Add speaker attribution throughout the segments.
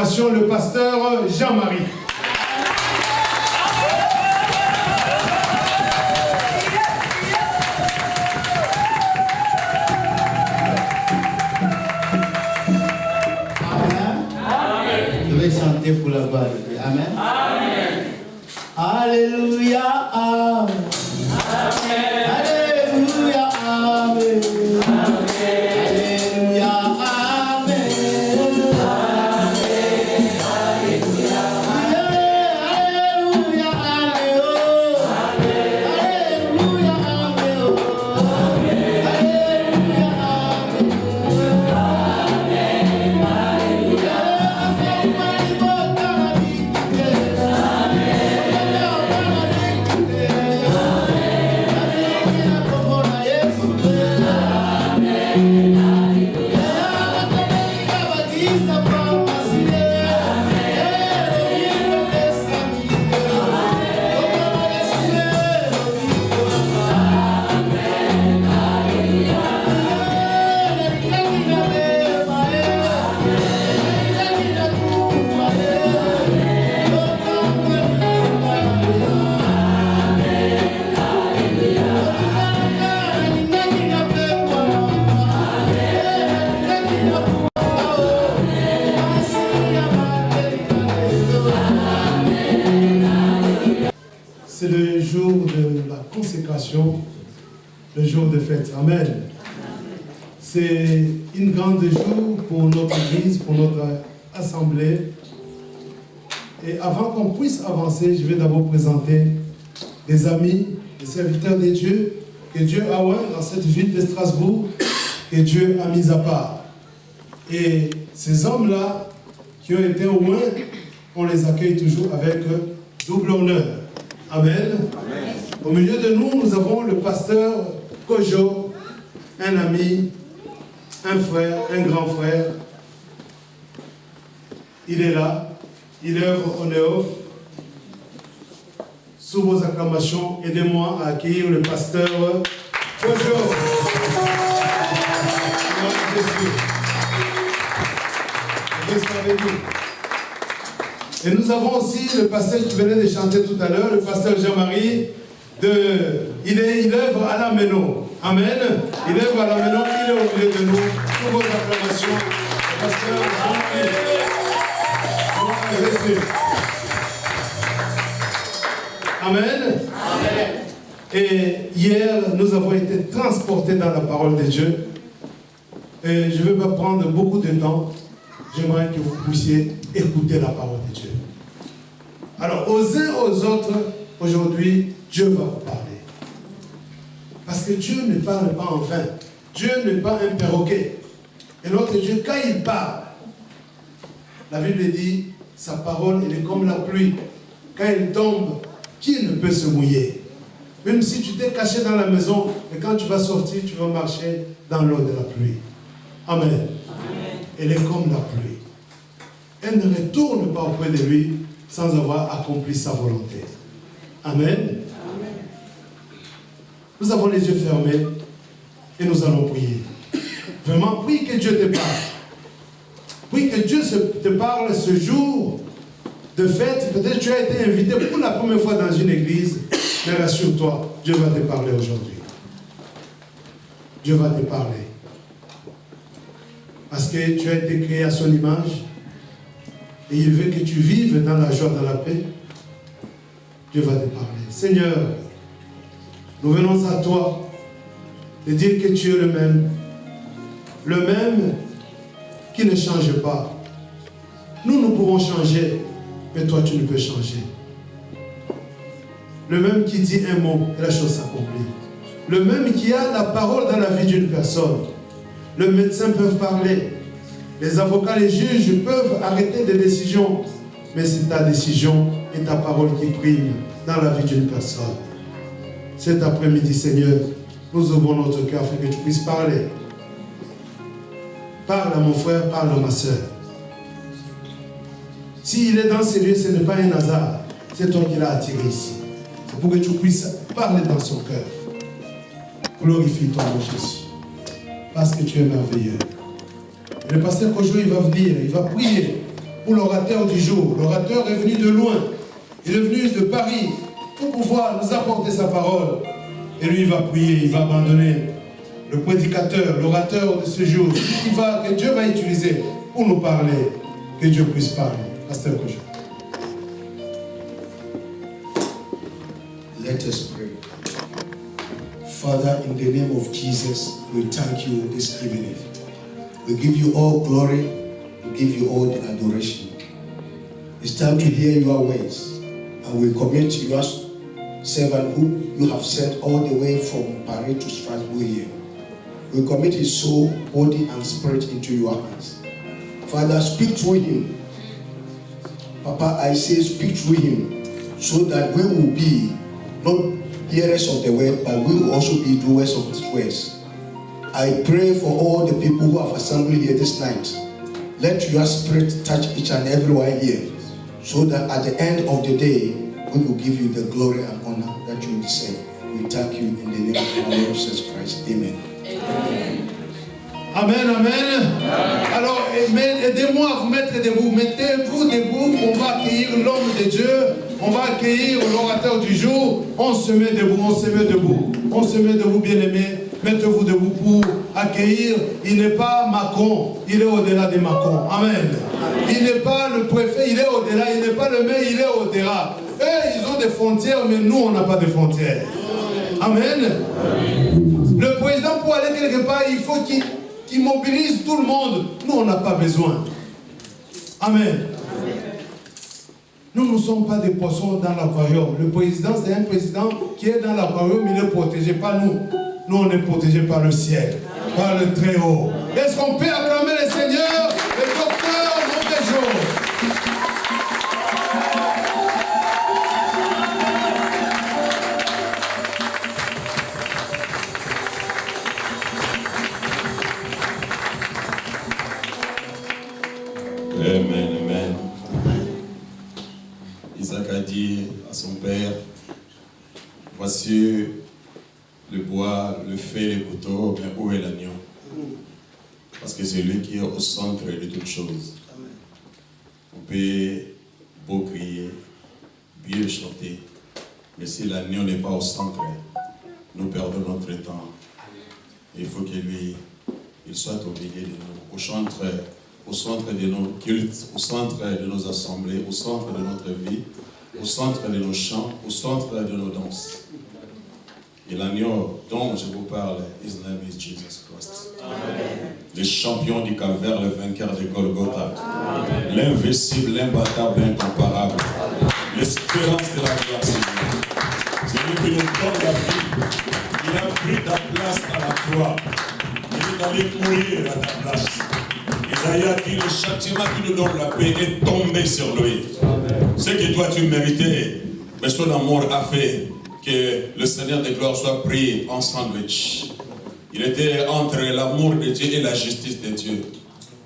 Speaker 1: acclamation le pasteur Jean-Marie.
Speaker 2: Je vais chanter pour la gloire de Dieu. Amen. Amen. Alléluia. Amen. Alléluia. Amen. Alléluia. Amen. Alléluia. Alléluia.
Speaker 1: C'est le jour de la consécration, le jour de fête. Amen. C'est une grande jour pour notre Église, pour notre assemblée. Et avant qu'on puisse avancer, je vais d'abord présenter des amis, des serviteurs de Dieu, que Dieu a oint dans cette ville de Strasbourg, que Dieu a mis à part. Et ces hommes-là, qui ont été oints, on les accueille toujours avec double honneur. Amen. Amen. Au milieu de nous, nous avons le pasteur Kojo, un ami, un frère, un grand frère. Il est là, il œuvre en œuvre. Sous vos acclamations, aidez-moi à accueillir le pasteur Kojo. Reste avec nous. Et nous avons aussi le pasteur qui venait de chanter tout à l'heure, le pasteur Jean-Marie, il œuvre à la Méno. Amen. Il œuvre à la Méno, il est au milieu de nous. Sous vos acclamations, le pasteur Jean-Marie. Amen. Amen. Et hier, nous avons été transportés dans la parole de Dieu. Et je ne vais pas prendre beaucoup de temps. J'aimerais que vous puissiez écouter la parole de Dieu. Alors, aux uns aux autres, aujourd'hui, Dieu va vous parler. Parce que Dieu ne parle pas en vain. Dieu n'est pas un perroquet. Et notre Dieu, quand il parle, la Bible dit, sa parole, elle est comme la pluie. Quand elle tombe, qui ne peut se mouiller? Même si tu t'es caché dans la maison, et quand tu vas sortir, tu vas marcher dans l'eau de la pluie. Amen. Amen. Elle est comme la pluie. Elle ne retourne pas auprès de lui sans avoir accompli sa volonté. Amen. Amen. Nous avons les yeux fermés et nous allons prier. Vraiment, prie que Dieu te parle. Prie que Dieu te parle ce jour de fête. Peut-être que tu as été invité pour la première fois dans une église, mais rassure-toi, Dieu va te parler aujourd'hui. Dieu va te parler. Parce que tu as été créé à son image et il veut que tu vives dans la joie, dans la paix. Dieu va te parler. Seigneur, nous venons à toi de dire que tu es le même qui ne change pas. Nous pouvons changer, mais toi tu ne peux changer. Le même qui dit un mot et la chose s'accomplit. Le même qui a la parole dans la vie d'une personne. Le médecin peut parler. Les avocats, les juges peuvent arrêter des décisions. Mais c'est ta décision et ta parole qui prime dans la vie d'une personne. Cet après-midi, Seigneur, nous ouvrons notre cœur afin que tu puisses parler. Parle à mon frère, parle à ma soeur. S'il est dans ces lieux, ce n'est pas un hasard. C'est toi qui l'as attiré ici. C'est pour que tu puisses parler dans son cœur. Glorifie-toi, mon Jésus. Parce que tu es merveilleux. Et le pasteur Kojo, il va venir, il va prier pour l'orateur du jour. L'orateur est venu de loin. Il est venu de Paris pour pouvoir nous apporter sa parole. Et lui, il va prier, il va abandonner le prédicateur, l'orateur de ce jour, que Dieu va utiliser pour nous parler. Que Dieu puisse parler. Pasteur Kojo.
Speaker 2: Let us pray. Father, in the name of Jesus, we thank you this evening. We give you all glory. We give you all the adoration. It's time to hear your words. And we commit your servant who you have sent all the way from Paris to Strasbourg here. We commit his soul, body, and spirit into your hands. Father, speak through him. Papa, I say speak through him so that we will be not hearers of the word, but we will also be doers of his words. I pray for all the people who have assembled here this night. Let your spirit touch each and everyone here, so that at the end of the day, we will give you the glory and honor that you deserve. We thank you in the name of our Lord Jesus Christ. Amen.
Speaker 1: Amen, amen. Alors, aidez-moi à vous mettre debout. Mettez-vous debout. On va accueillir l'homme de Dieu. On va accueillir l'orateur du jour. On se met debout, on se met debout. On se met debout, bien-aimés. Mettez-vous debout pour accueillir. Il n'est pas Macron, il est au-delà de Macron. Amen. Il n'est pas le préfet, il est au-delà. Il n'est pas le maire, il est au-delà. Eux, ils ont des frontières, mais nous, on n'a pas de frontières. Amen. Le président, pour aller quelque part, il faut qu'il mobilise tout le monde. Nous, on n'a pas besoin. Amen. Nous ne sommes pas des poissons dans l'aquarium. Le président, c'est un président qui est dans l'aquarium, il est protégé par nous. Nous, on est protégés par le ciel, par le Très-Haut. Est-ce qu'on peut acclamer le Seigneur, le docteur de des jours?
Speaker 3: Amen, amen. Isaac a dit à son père, voici le bois, le feu, les couteaux, mais où est l'agneau? Parce que c'est lui qui est au centre de toutes choses. On peut beau crier, bien chanter, mais si l'agneau n'est pas au centre, nous perdons notre temps. Il faut que lui, il soit au milieu de nous, au centre de nos cultes, au centre de nos assemblées, au centre de notre vie, au centre de nos chants, au centre de nos danses. Et l'agneau dont je vous parle, his name is Jesus Christ. Amen. Le champion du calvaire, le vainqueur de Golgotha. L'invincible, l'imbattable, l'incomparable. L'espérance de la gloire, Seigneur. C'est lui qui nous donne la vie. Il a pris ta place à la croix. Il est allé mourir à ta place. Isaïe a dit, le châtiment qui nous donne la paix est tombé sur lui. Ce que toi tu méritais, mais son amour a fait que le Seigneur de gloire soit pris en sandwich. Il était entre l'amour de Dieu et la justice de Dieu.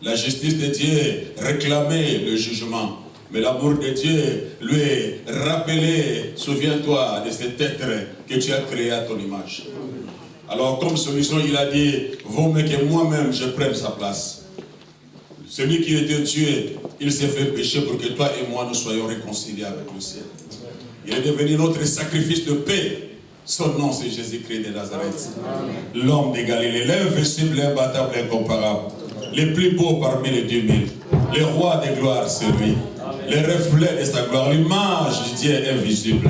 Speaker 3: La justice de Dieu réclamait le jugement, mais l'amour de Dieu lui rappelait, souviens-toi de cet être que tu as créé à ton image. Alors comme solution, il a dit, vaut mieux que moi-même je prenne sa place. Celui qui était Dieu, il s'est fait pécher pour que toi et moi nous soyons réconciliés avec le ciel. Il est devenu notre sacrifice de paix. Son nom, c'est Jésus-Christ de Nazareth. L'homme de Galilée, l'invincible, l'imbattable, l'incomparable. Le plus beau parmi les 10 000. Le roi de gloire, c'est lui. Le reflet de sa gloire, l'image de Dieu invisible.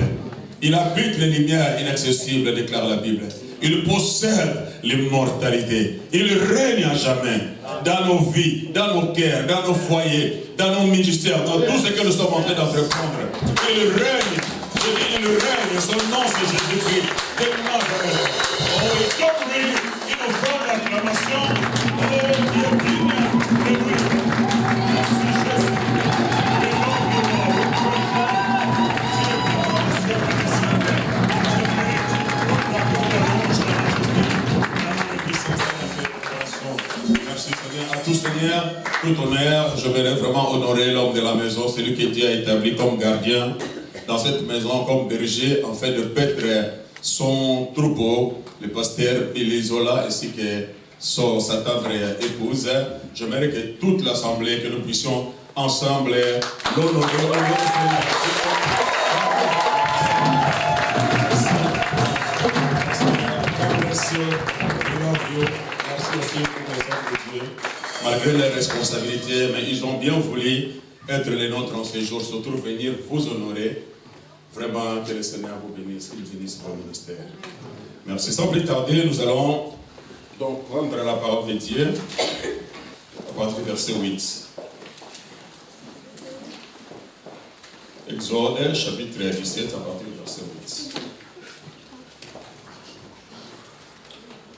Speaker 3: Il habite les lumières inaccessibles, déclare la Bible. Il possède l'immortalité. Il règne à jamais dans nos vies, dans nos cœurs, dans nos foyers, dans nos ministères, dans tout ce que nous sommes en train d'entreprendre. Il règne. Il règne, son nom c'est Jésus-Christ. Oh, il comme lui, il nous fait l'acclamation. Oh, Dieu digne de lui. Merci Jésus. Le nom du roi, le prochain. Dieu grand, le ciel et le ciel. Je mérite la conférence, la magnificence de la fédération. Merci Seigneur. À tout Seigneur, tout honneur, je voudrais vraiment honorer l'homme de la maison, celui qui Dieu a établi comme gardien dans cette maison comme berger, en fait de paître son troupeau, le pasteur Elizola ainsi que sa tendre épouse. J'aimerais que toute l'assemblée, que nous puissions ensemble l'honorer. Merci aussi pour les hommes de Dieu, malgré les responsabilités, mais ils ont bien voulu être les nôtres en ces jours, surtout venir vous honorer. Vraiment, que le Seigneur vous bénisse, qu'il bénisse vos ministères. Merci. Sans plus tarder, nous allons donc prendre la parole de Dieu à partir du verset 8. Exode, chapitre 17, à partir du verset 8.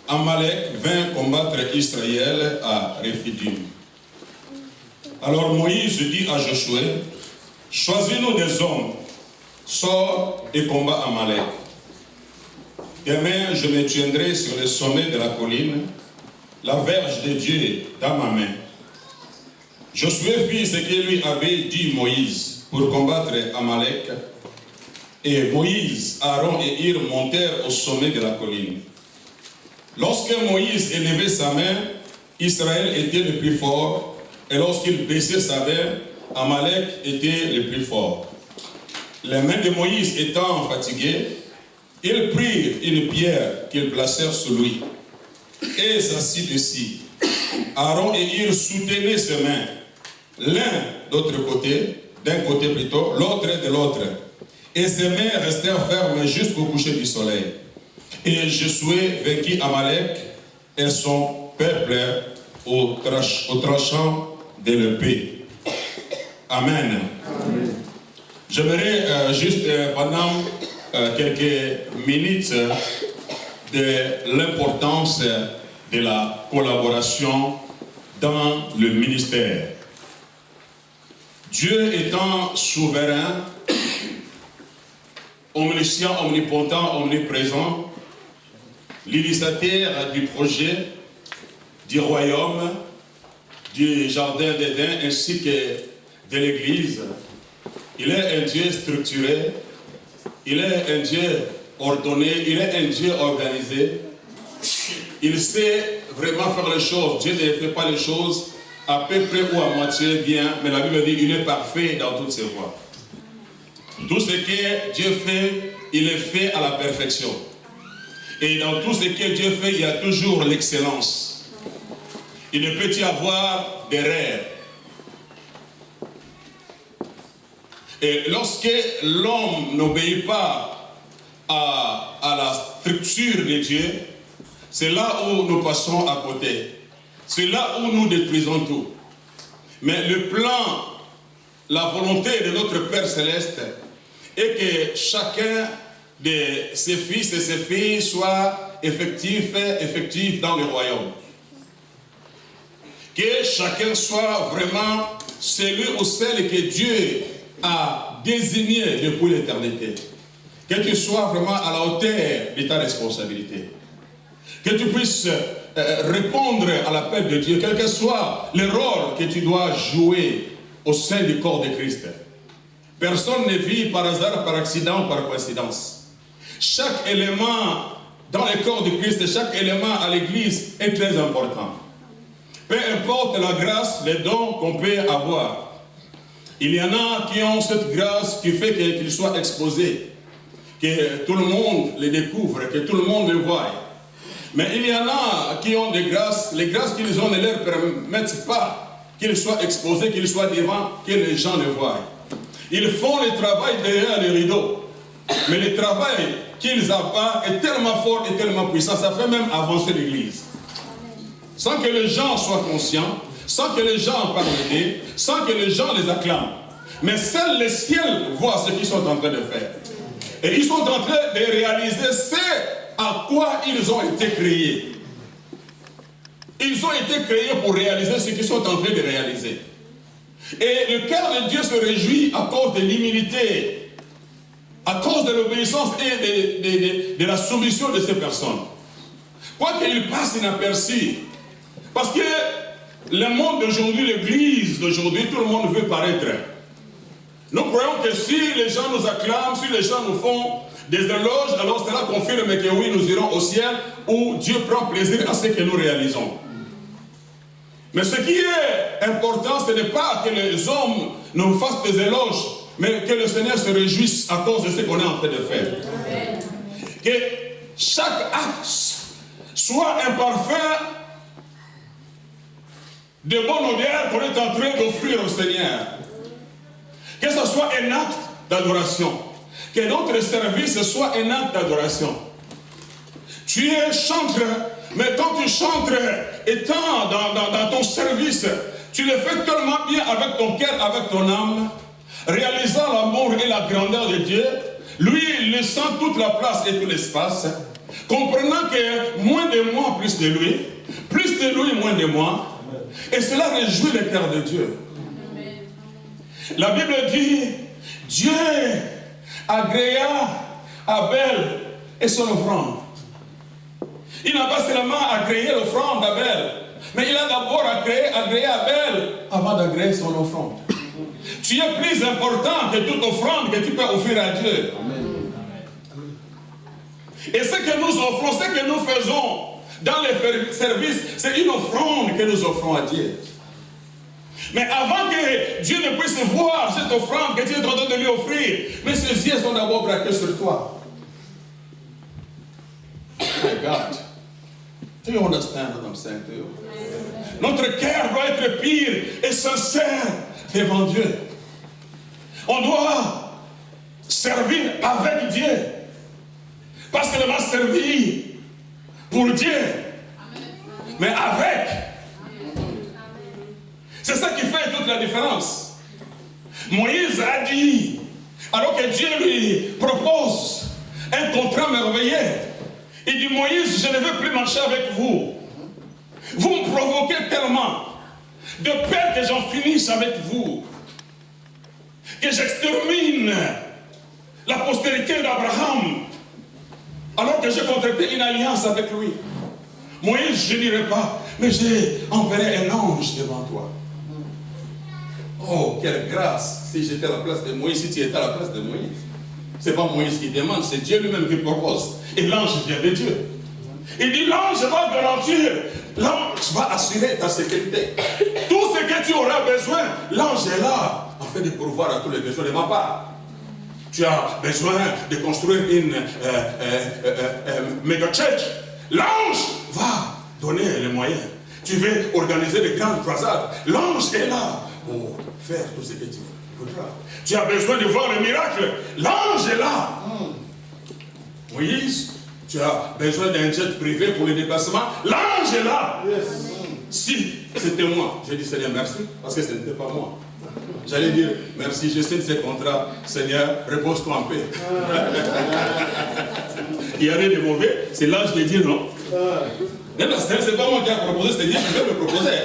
Speaker 3: Amalek vint combattre Israël à Rephidim. Alors Moïse dit à Josué, choisis-nous des hommes, sors et combat Amalek. Demain, je me tiendrai sur le sommet de la colline, la verge de Dieu dans ma main. Josué fit ce que lui avait dit Moïse pour combattre Amalek. Et Moïse, Aaron et Hur montèrent au sommet de la colline. Lorsque Moïse élevait sa main, Israël était le plus fort, et lorsqu'il baissait sa main, Amalek était le plus fort. Les mains de Moïse étant fatiguées, ils prirent une pierre qu'ils placèrent sous lui, et s'assit dessus. Aaron et Hur soutenaient ses mains, l'un d'un côté plutôt, l'autre de l'autre, et ses mains restèrent fermes jusqu'au coucher du soleil. Et Josué vainquit Amalek et son peuple au tranchant de l'épée. Amen. J'aimerais juste pendant quelques minutes de l'importance de la collaboration dans le ministère. Dieu étant souverain, omniscient, omnipotent, omniprésent, l'initiateur du projet, du royaume, du jardin d'Éden ainsi que de l'Église, il est un Dieu structuré, il est un Dieu ordonné, il est un Dieu organisé. Il sait vraiment faire les choses. Dieu ne fait pas les choses à peu près ou à moitié bien, mais la Bible dit qu'il est parfait dans toutes ses voies. Tout ce que Dieu fait, il est fait à la perfection. Et dans tout ce que Dieu fait, il y a toujours l'excellence. Il ne peut y avoir d'erreur. Et lorsque l'homme n'obéit pas à la structure de Dieu, c'est là où nous passons à côté. C'est là où nous détruisons tout. Mais le plan, la volonté de notre Père Céleste est que chacun de ses fils et ses filles soit effectif dans le royaume. Que chacun soit vraiment celui ou celle que Dieu a désigné depuis l'éternité. Que tu sois vraiment à la hauteur de ta responsabilité. Que tu puisses répondre à l'appel de Dieu, quel que soit le rôle que tu dois jouer au sein du corps de Christ. Personne ne vit par hasard, par accident, par coïncidence. Chaque élément dans le corps de Christ, chaque élément à l'Église est très important. Peu importe la grâce, les dons qu'on peut avoir. Il y en a qui ont cette grâce qui fait qu'ils soient exposés, que tout le monde les découvre, que tout le monde les voit. Mais il y en a qui ont des grâces, les grâces qu'ils ont ne leur permettent pas qu'ils soient exposés, qu'ils soient devant, que les gens les voient. Ils font le travail derrière les rideaux, mais le travail qu'ils apportent est tellement fort et tellement puissant, ça fait même avancer l'Église. Sans que les gens soient conscients, sans que les gens en parlent d'eux, sans que les gens les acclament. Mais seul le ciel voit ce qu'ils sont en train de faire. Et ils sont en train de réaliser ce à quoi ils ont été créés. Ils ont été créés pour réaliser ce qu'ils sont en train de réaliser. Et le cœur de Dieu se réjouit à cause de l'humilité, à cause de l'obéissance et de la soumission de ces personnes. Quoi qu'ils passent inaperçus. Parce que le monde d'aujourd'hui, l'église d'aujourd'hui, tout le monde veut paraître. Nous croyons que si les gens nous acclament, si les gens nous font des éloges, alors cela confirme que oui, nous irons au ciel où Dieu prend plaisir à ce que nous réalisons.
Speaker 4: Mais ce qui est important, ce n'est pas que les hommes nous fassent des éloges, mais que le Seigneur se réjouisse à cause de ce qu'on est en train de faire. Amen. Que chaque acte soit un parfum de bonne odeur qu'on est en train d'offrir au Seigneur. Que ce soit un acte d'adoration. Que notre service soit un acte d'adoration. Tu es chanteur, mais quand tu chantes étant dans ton service, tu le fais tellement bien avec ton cœur, avec ton âme, réalisant l'amour et la grandeur de Dieu. Lui, il laissant toute la place et tout l'espace, comprenant que moins de moi, plus de lui, moins de moi. Et cela réjouit le cœur de Dieu. La Bible dit, Dieu agréa Abel et son offrande. Il n'a pas seulement agréé l'offrande d'Abel, mais il a d'abord agréé Abel avant d'agréer son offrande. Tu es plus important que toute offrande que tu peux offrir à Dieu. Amen. Et ce que nous offrons, ce que nous faisons dans les services, c'est une offrande que nous offrons à Dieu. Mais avant que Dieu ne puisse voir cette offrande que tu es en train de lui offrir, mais ses yeux sont d'abord braqués sur toi. My God. Do you understand what I'm saying to you? Notre cœur doit être pur et sincère devant Dieu. On doit servir avec Dieu. Pas seulement servir pour Dieu, mais avec. C'est ça qui fait toute la différence. Moïse a dit, alors que Dieu lui propose un contrat merveilleux, il dit, Moïse, je ne veux plus marcher avec vous. Vous me provoquez tellement, de peur que j'en finisse avec vous, que j'extermine la postérité d'Abraham, alors que j'ai contracté une alliance avec lui. Moïse, je n'irai pas, mais j'enverrai un ange devant toi. Oh, quelle grâce, si j'étais à la place de Moïse, si tu étais à la place de Moïse. Ce n'est pas Moïse qui demande, c'est Dieu lui-même qui propose. Et l'ange vient de Dieu. Il dit, l'ange va garantir, l'ange va assurer ta sécurité. Tout ce que tu auras besoin, l'ange est là, afin de pourvoir à tous les besoins de ma part. Tu as besoin de construire une méga church. L'ange va donner les moyens. Tu veux organiser de grandes croisades. L'ange est là pour faire tout ce que tu voudras. Tu as besoin de voir le miracle. L'ange est là. Moïse, tu as besoin d'un jet privé pour le déplacement. L'ange est là. Yes. Si c'était moi, j'ai dit Seigneur merci, parce que ce n'était pas moi. J'allais dire merci, je signe ce contrat. Seigneur, repose-toi en paix. Il n'y a rien de mauvais, c'est l'ange qui dit non. Mais non, c'est pas moi qui ai proposé, c'est Dieu qui veut me proposer.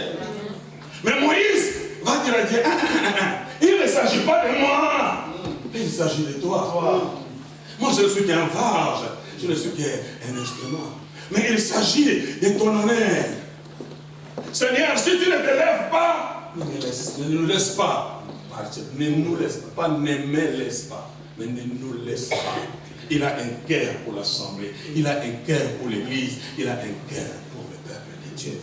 Speaker 4: Mais Moïse va dire à Dieu, il ne s'agit pas de moi, il s'agit de toi. Moi je ne suis qu'un vase, je ne suis qu'un instrument. Mais il s'agit de ton honneur. Seigneur, si tu ne te lèves pas, ne nous laisse pas partir. Ne nous laisse pas, ne me laisse pas, mais ne nous laisse pas. Il a un cœur pour l'assemblée, il a un cœur pour l'église, il a un cœur pour le peuple de Dieu.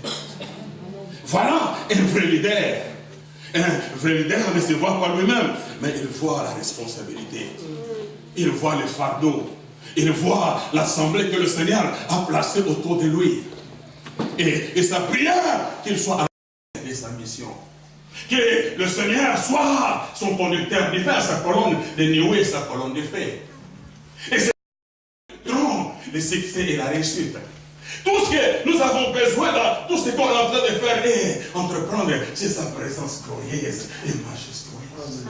Speaker 4: Voilà un vrai leader. Un vrai leader ne se voit pas lui-même, mais il voit la responsabilité. Il voit le fardeau. Il voit l'assemblée que le Seigneur a placée autour de lui. Et sa prière, qu'il soit à la de sa mission. Que le Seigneur soit son conducteur divin, sa colonne de nuée et sa colonne de feu. Et c'est le succès et la réussite. Tout ce que nous avons besoin, tout ce qu'on est en train de faire et entreprendre, c'est sa présence glorieuse et majestueuse.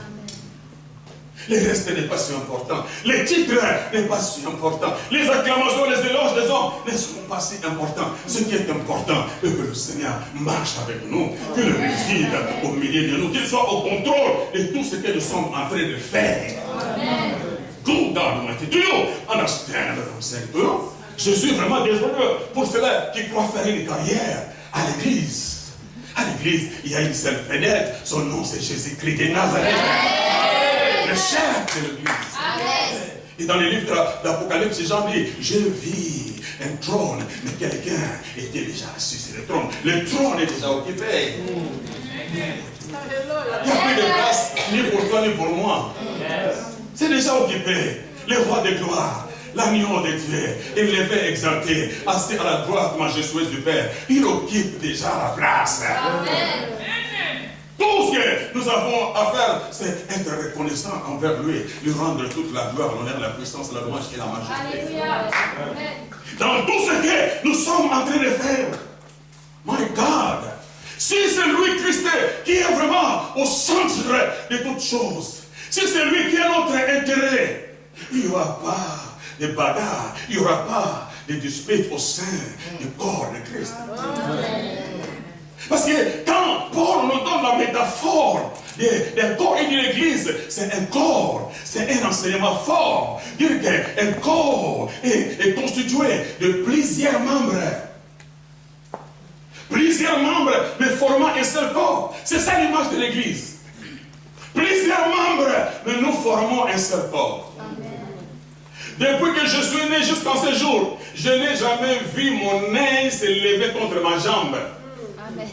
Speaker 4: Le reste n'est pas si important. Les titres n'est pas si important. Les acclamations, les éloges des hommes ne sont pas si importants. Ce qui est important, c'est que le Seigneur marche avec nous, qu'il réside au milieu de nous, qu'il soit au contrôle de tout ce que nous sommes en train de faire. Amen. Good God Almighty. Do you understand what I'm saying to you? Je suis vraiment désolé pour ceux-là qui croient faire une carrière à l'église. À l'église, il y a une seule vedette. Son nom, c'est Jésus-Christ de Nazareth. Le chef de l'église. Et dans les livres d'Apocalypse, Jean dit, je vis un trône, mais quelqu'un était déjà assis sur le trône. Le trône est déjà occupé. Il n'y a plus de place, ni pour toi, ni pour moi. C'est déjà occupé. Le roi de gloire, l'agneau de Dieu, il les fait exalter, assis à la droite majestueuse du Père. Il occupe déjà la place. Amen. Tout ce que nous avons à faire, c'est être reconnaissant envers lui, lui rendre toute la gloire, l'honneur, la puissance, la louange et la majesté. Alléluia. Dans tout ce que nous sommes en train de faire, my God, si c'est lui, Christ, qui est vraiment au centre de toutes choses, si c'est lui qui est notre intérêt, il n'y aura pas de bagarre, il n'y aura pas de dispute au sein du corps de Christ. Amen. Parce que quand Paul nous donne la métaphore d'un corps et d'une église, c'est un corps, c'est un enseignement fort. Dire qu'un corps est constitué de plusieurs membres. Plusieurs membres, mais formant un seul corps. C'est ça l'image de l'église. Plusieurs membres, mais nous formons un seul corps. Depuis que je suis né jusqu'en ce jour, je n'ai jamais vu mon nez se lever contre ma jambe. Amen.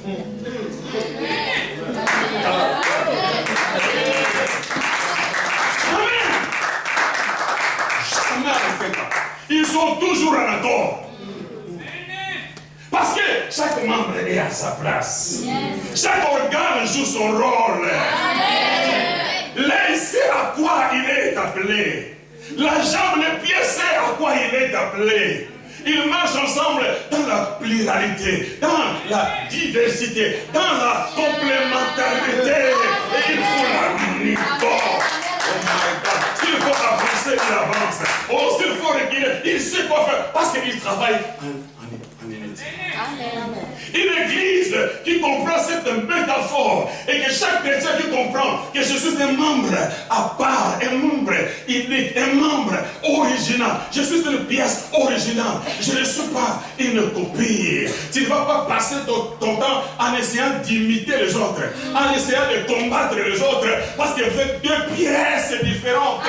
Speaker 4: Ils sont toujours à la tort. Parce que chaque membre est à sa place. Chaque organe joue son rôle. L'œil sait à quoi il est appelé. La jambe, le pied sait à quoi il est appelé. Ils marchent ensemble dans la pluralité, dans la diversité, dans la complémentarité. Et il faut l'harmonie. Oh my God. S'il faut avancer, il avance. Oh, s'il faut reculer, il sait quoi faire. Parce qu'il travaille en unité. Une église qui comprend cette métaphore et que chaque chrétien qui comprend que je suis un membre à part, un membre unique, un membre original. Je suis une pièce originale. Je ne suis pas une copie. Tu ne vas pas passer ton temps en essayant d'imiter les autres, en essayant de combattre les autres, parce que vous êtes deux pièces différentes.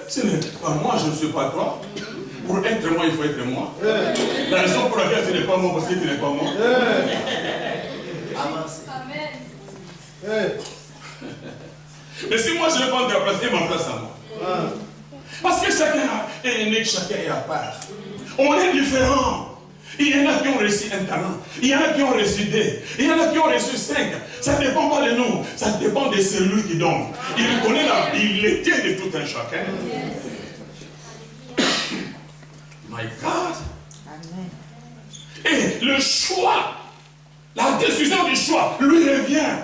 Speaker 4: Ce n'est pas moi, je ne suis pas toi. Pour être moi, il faut être moi. La raison pour laquelle tu n'es pas moi, parce que tu n'es pas moi. Amen. Mais si moi je ne vais pas te placer, ma place à moi. Parce que chacun est unique, chacun est à part. On est différents. Il y en a qui ont reçu un talent, il y en a qui ont reçu 2, il y en a qui ont reçu 5. Ça ne dépend pas de nous, ça dépend de celui qui donne. Il connaît l'habileté de tout un chacun. My God. Et le choix, la décision du choix lui revient.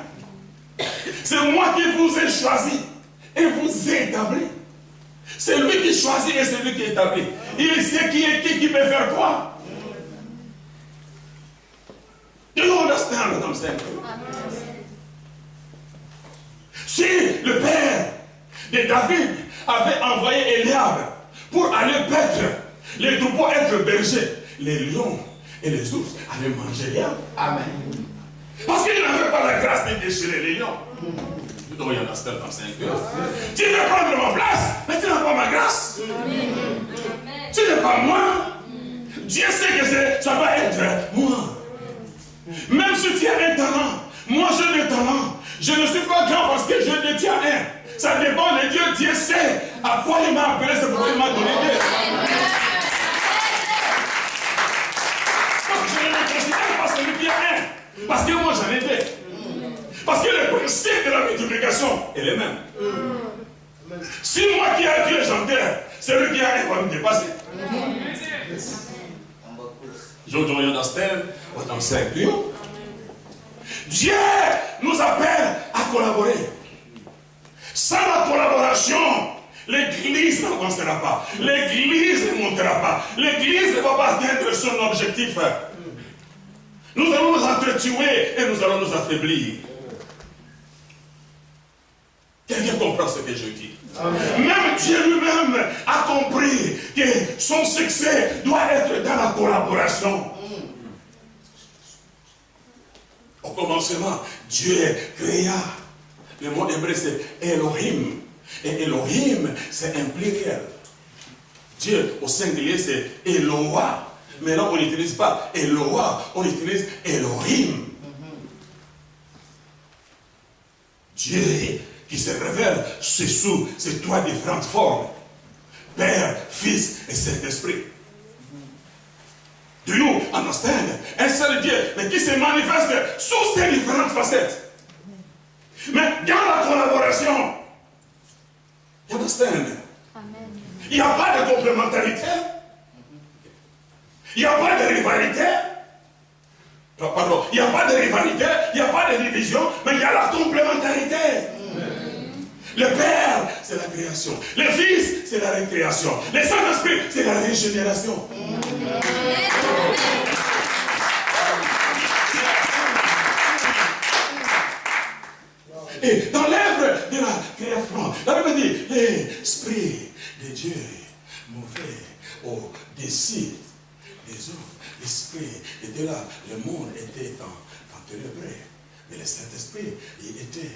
Speaker 4: C'est moi qui vous ai choisi et vous ai établi. C'est lui qui choisit et c'est lui qui établit. Il sait qui est qui peut faire quoi. Do you understand what I'm saying? Si le père de David avait envoyé Eliab pour aller paître les troupeaux, être berger, les lions et les ours allaient manger Eliab. Amen. Parce qu'il n'avait pas la grâce de déchirer les lions. You don't understand what I'm saying? Tu veux prendre ma place, mais tu n'as pas ma grâce. Tu n'es pas moi. Dieu sait que ça va être moi. Même si tu as un talent, moi j'ai des talents. Je ne suis pas grand parce que je détiens un. Ça dépend de Dieu. Dieu sait à quoi il m'a appelé, c'est pourquoi il m'a donné Dieu. Donc je ne me considère pas celui qui a un. Parce que moi j'en ai 2. Parce que le principe de la multiplication est le même. Si moi qui ai Dieu j'enterre, celui qui a un va me dépasser. You don't understand what I'm saying to you? Dieu nous appelle à collaborer. Sans la collaboration, l'église n'avancera pas. L'église ne montera pas. L'église ne va pas atteindre son objectif. Nous allons nous entretuer et nous allons nous affaiblir. Quelqu'un comprend ce que je dis? Amen. Même Dieu lui-même a compris que son succès doit être dans la collaboration. Au commencement, Dieu créa. Le mot hébreu c'est Elohim. Et Elohim, c'est un pluriel. Dieu au singulier c'est Eloah. Mais là on n'utilise pas Eloah, on utilise Elohim. Dieu qui se révèle, c'est sous ces trois différentes formes. Père, Fils et Saint-Esprit. Do you understand? Un seul Dieu, mais qui se manifeste sous ces différentes facettes. Mais dans la collaboration, you understand? Il n'y a pas de complémentarité. Il n'y a pas de rivalité. Pardon, il n'y a pas de rivalité, il n'y a pas de division, mais il y a la complémentarité. Le Père, c'est la création. Le Fils, c'est la récréation. Le Saint-Esprit, c'est la régénération. Et dans l'œuvre de la création, la Bible dit, l'Esprit de Dieu mouvait au-dessus des eaux. L'Esprit était là. Le monde était en ténébreux. Mais le Saint-Esprit, il était.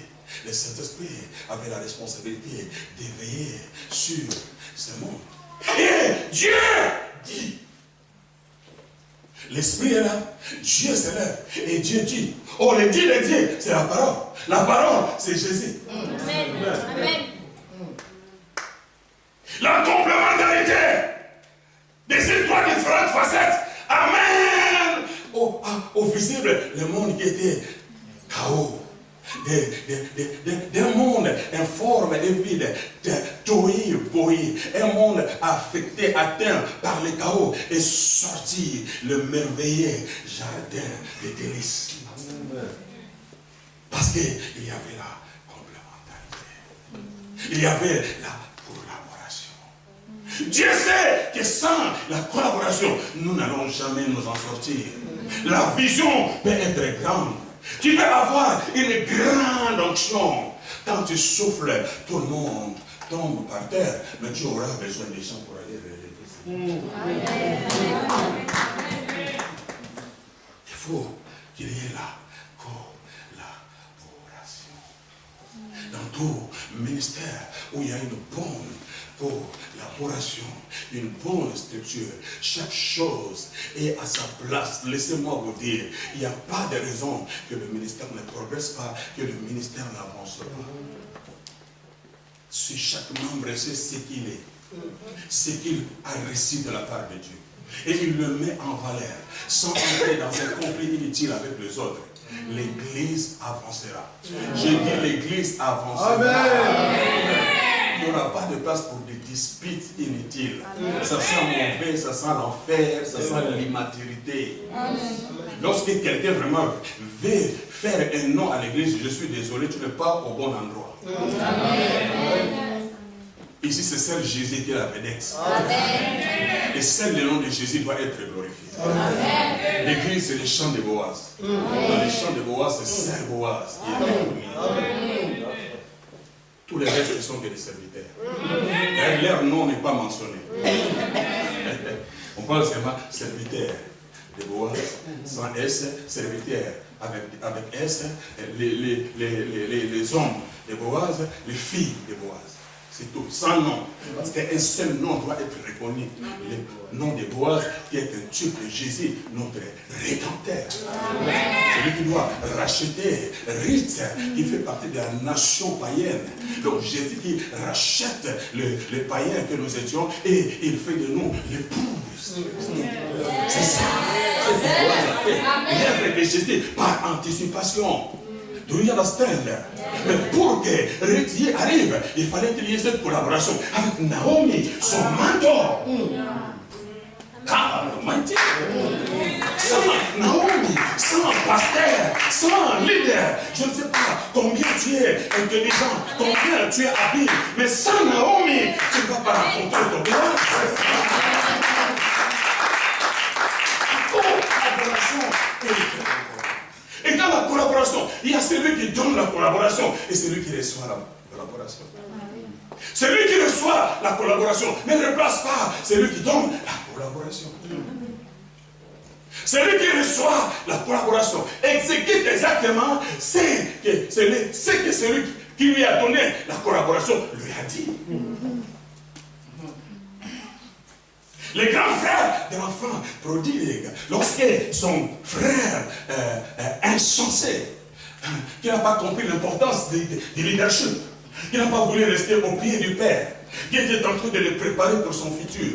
Speaker 4: Le Saint-Esprit avait la responsabilité d'éveiller sur ce monde. Et Dieu dit. L'Esprit est là, Dieu se lève et Dieu dit. Oh, le dit de Dieu, c'est la parole. La parole, c'est Jésus. Amen. Amen. La complémentarité de ces trois différentes facettes amène au visible le monde qui était chaos. D'un monde informe et vide, un monde affecté, atteint par le chaos, et sorti le merveilleux jardin des délices. Parce qu'il y avait la complémentarité, il y avait la collaboration. Dieu sait que sans la collaboration, nous n'allons jamais nous en sortir. La vision peut être grande. Tu peux avoir une grande onction. Quand tu souffles, tout le monde tombe par terre. Mais tu auras besoin des gens pour aller relever. Il faut qu'il y ait la collaboration. Dans tout ministère où il y a une bonne collaboration, une bonne structure, chaque chose est à sa place. Laissez-moi vous dire, il n'y a pas de raison que le ministère ne progresse pas, que le ministère n'avance pas. Si chaque membre sait ce qu'il est, ce qu'il a reçu de la part de Dieu, et il le met en valeur, sans entrer dans un conflit inutile avec les autres, l'Église avancera. Je dis l'Église avancera. Amen. Il n'y aura pas de place pour des disputes inutiles. Ça sent mauvais, ça sent l'enfer, ça sent l'immaturité. Lorsque quelqu'un vraiment veut faire un nom à l'église, je suis désolé, tu n'es pas au bon endroit. Ici, c'est seul Jésus qui est la vedette. Et seul le nom de Jésus doit être glorifié. L'église, c'est le chant de Boaz. Dans le chant de Boaz, c'est Saint Boaz qui est là. Tous les restes ne sont que des serviteurs. Leur nom n'est pas mentionné. On parle seulement serviteur de Boaz, sans S, serviteur avec S, les hommes de Boaz, les filles de Boaz. C'est tout, sans nom. Parce qu'un seul nom doit être reconnu. Le nom de Boaz, qui est un type de Jésus, notre rédempteur. Celui qui doit racheter Ruth, qui fait partie de la nation païenne. Donc Jésus qui rachète les païens que nous étions et il fait de nous l'épouse. C'est ça. C'est ce que Boaz a fait. L'œuvre de Jésus par anticipation. Do you understand? Mais pour que Ruth arrive, il fallait qu'il y ait cette collaboration avec Naomi, son mentor. Car sans Naomi, sans pasteur, sans leader, je ne sais pas combien tu es intelligent, combien tu es habile, mais sans Naomi, tu ne vas pas rencontrer ton père. Collaboration et dans la collaboration, il y a celui qui donne la collaboration et celui qui reçoit la collaboration. Celui qui reçoit la collaboration ne remplace pas celui qui donne la collaboration. Celui qui reçoit la collaboration exécute les actes exactement ce que celui qui lui a donné la collaboration lui a dit. Les grands frères de l'enfant prodigue, lorsque son frère insensé, qui n'a pas compris l'importance du leadership, qui n'a pas voulu rester au pied du père, qui était en train de le préparer pour son futur.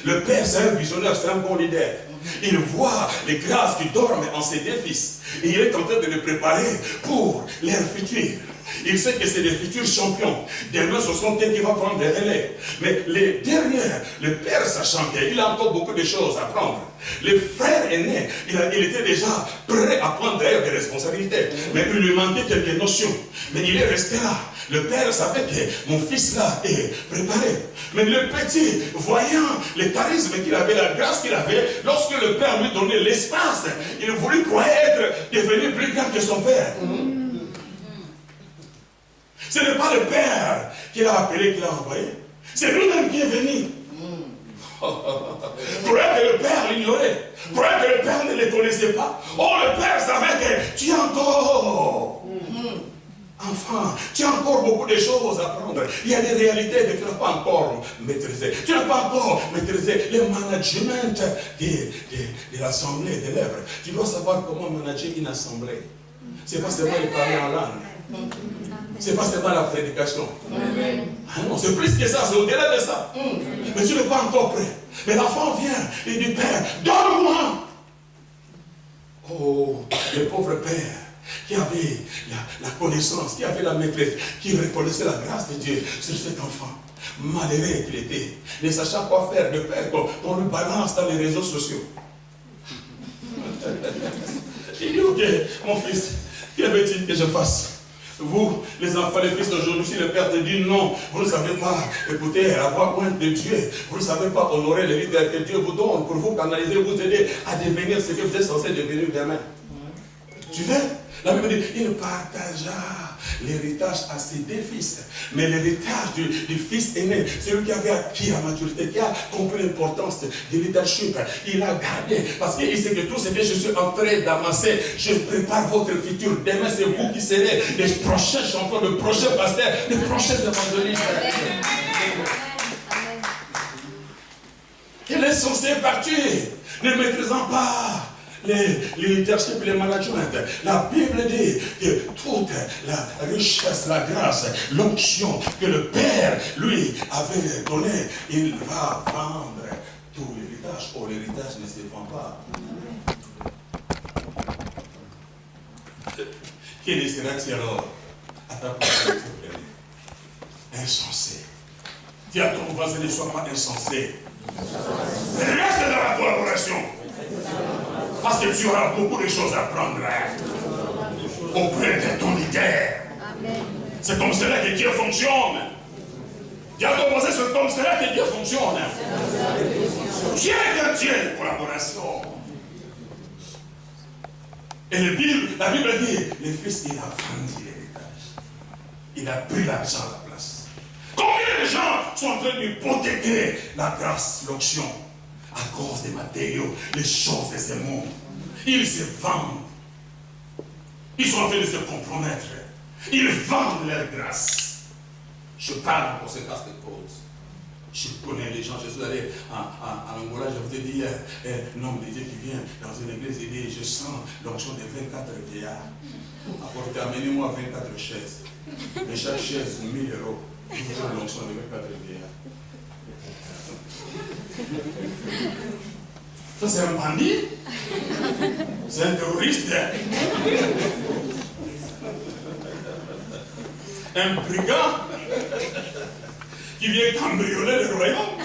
Speaker 4: Le père, c'est un visionnaire, c'est un bon leader. Il voit les grâces qui dorment en ses deux fils. Et il est en train de les préparer pour leur futur. Il sait que c'est des futurs champions. Demain, ce sont eux qui vont prendre des relais. Mais les derniers, le père sachant qu'il a encore beaucoup de choses à prendre. Le frère aîné, il était déjà prêt à prendre des responsabilités. Mais il lui manquait quelques notions. Mais il est resté là. Le père savait que mon fils là est préparé. Mais le petit, voyant le charisme qu'il avait, la grâce qu'il avait, lorsque le père lui donnait l'espace, il voulut croire être devenu plus grand que son père. Ce n'est pas le père qui l'a appelé, qui l'a envoyé. C'est lui-même qui est venu. Croyez que le père l'ignorait. Croyez que le père ne le connaissait pas. Oh, le père savait que tu es encore enfant, tu as encore beaucoup de choses à apprendre. Il y a des réalités que tu n'as pas encore maîtrisées. Tu n'as pas encore maîtrisé le management de l'assemblée des lèvres. Tu dois savoir comment manager une assemblée. Ce n'est pas seulement de parler en langue. Ce n'est pas seulement la prédication. Ah non, c'est plus que ça, c'est au-delà de ça. Mais tu n'es pas encore prêt. Mais l'enfant vient et dit, Père, donne-moi. Oh, le pauvre père qui avait la connaissance, qui avait la maîtrise, qui reconnaissait la grâce de Dieu sur cet enfant. Malheureux qu'il était, ne sachant quoi faire, de père qu'on lui balance dans les réseaux sociaux. Il dit, ok, mon fils, que veut-il que je fasse? Vous, les enfants, les fils d'aujourd'hui, si le père te dit non, vous ne savez pas, écoutez, avoir moins de Dieu, vous ne savez pas honorer les leaders que Dieu vous donne pour vous canaliser, vous aider à devenir ce que vous êtes censé devenir demain. Tu veux? La Bible dit, il partagea l'héritage à ses deux fils. Mais l'héritage du fils aîné, celui qui avait acquis la maturité, qui a compris l'importance du leadership, il a gardé. Parce qu'il sait que tout ce que je suis en train d'amasser, je prépare votre futur. Demain, c'est vous qui serez les prochains champions, les prochains pasteurs, les prochains évangélistes. Il est censé partir, ne maîtrisant pas les leadership, les managements. La Bible dit que toute la richesse, la grâce, l'onction que le Père lui avait donné, il va vendre tout l'héritage. Oh, l'héritage ne se vend pas. Quel sera-t-il alors à ta place? Insensé. Dis à ton voisin, ne sois pas insensé. Reste dans la collaboration. Parce que tu auras beaucoup de choses à prendre auprès de ton leader. C'est comme cela que Dieu fonctionne. Dis à ton voisin, c'est comme cela que Dieu fonctionne. Dieu est un Dieu de collaboration. Et la Bible dit, le fils, il a vendu l'héritage. Il a pris l'argent à la place. Combien de gens sont en train d'hypothéquer la grâce, l'onction, à cause des matériaux, les choses de ce monde? Ils se vendent. Ils sont en train de se compromettre. Ils vendent leur grâce. Je parle en conséquence de cause. Je connais les gens. Je suis allé à Angola, je vous ai dit, un homme de Dieu qui vient dans une église, il dit, je sens l'onction de 24 vieillards. Apportez, amenez-moi 24 chaises. Et chaque chaise, 1 000 euros. L'onction de 24 vieillards. Ça, c'est un bandit. C'est un terroriste. Un brigand qui vient cambrioler le royaume.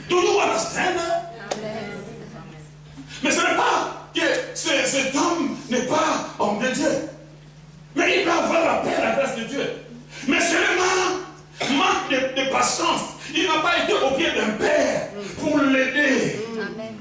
Speaker 4: Tout nous à la scène. Mais ce n'est pas que cet homme n'est pas homme de Dieu. Mais il peut avoir la paix, la grâce de Dieu. Mais seulement manque de patience. Il n'a pas été au pied d'un père pour l'aider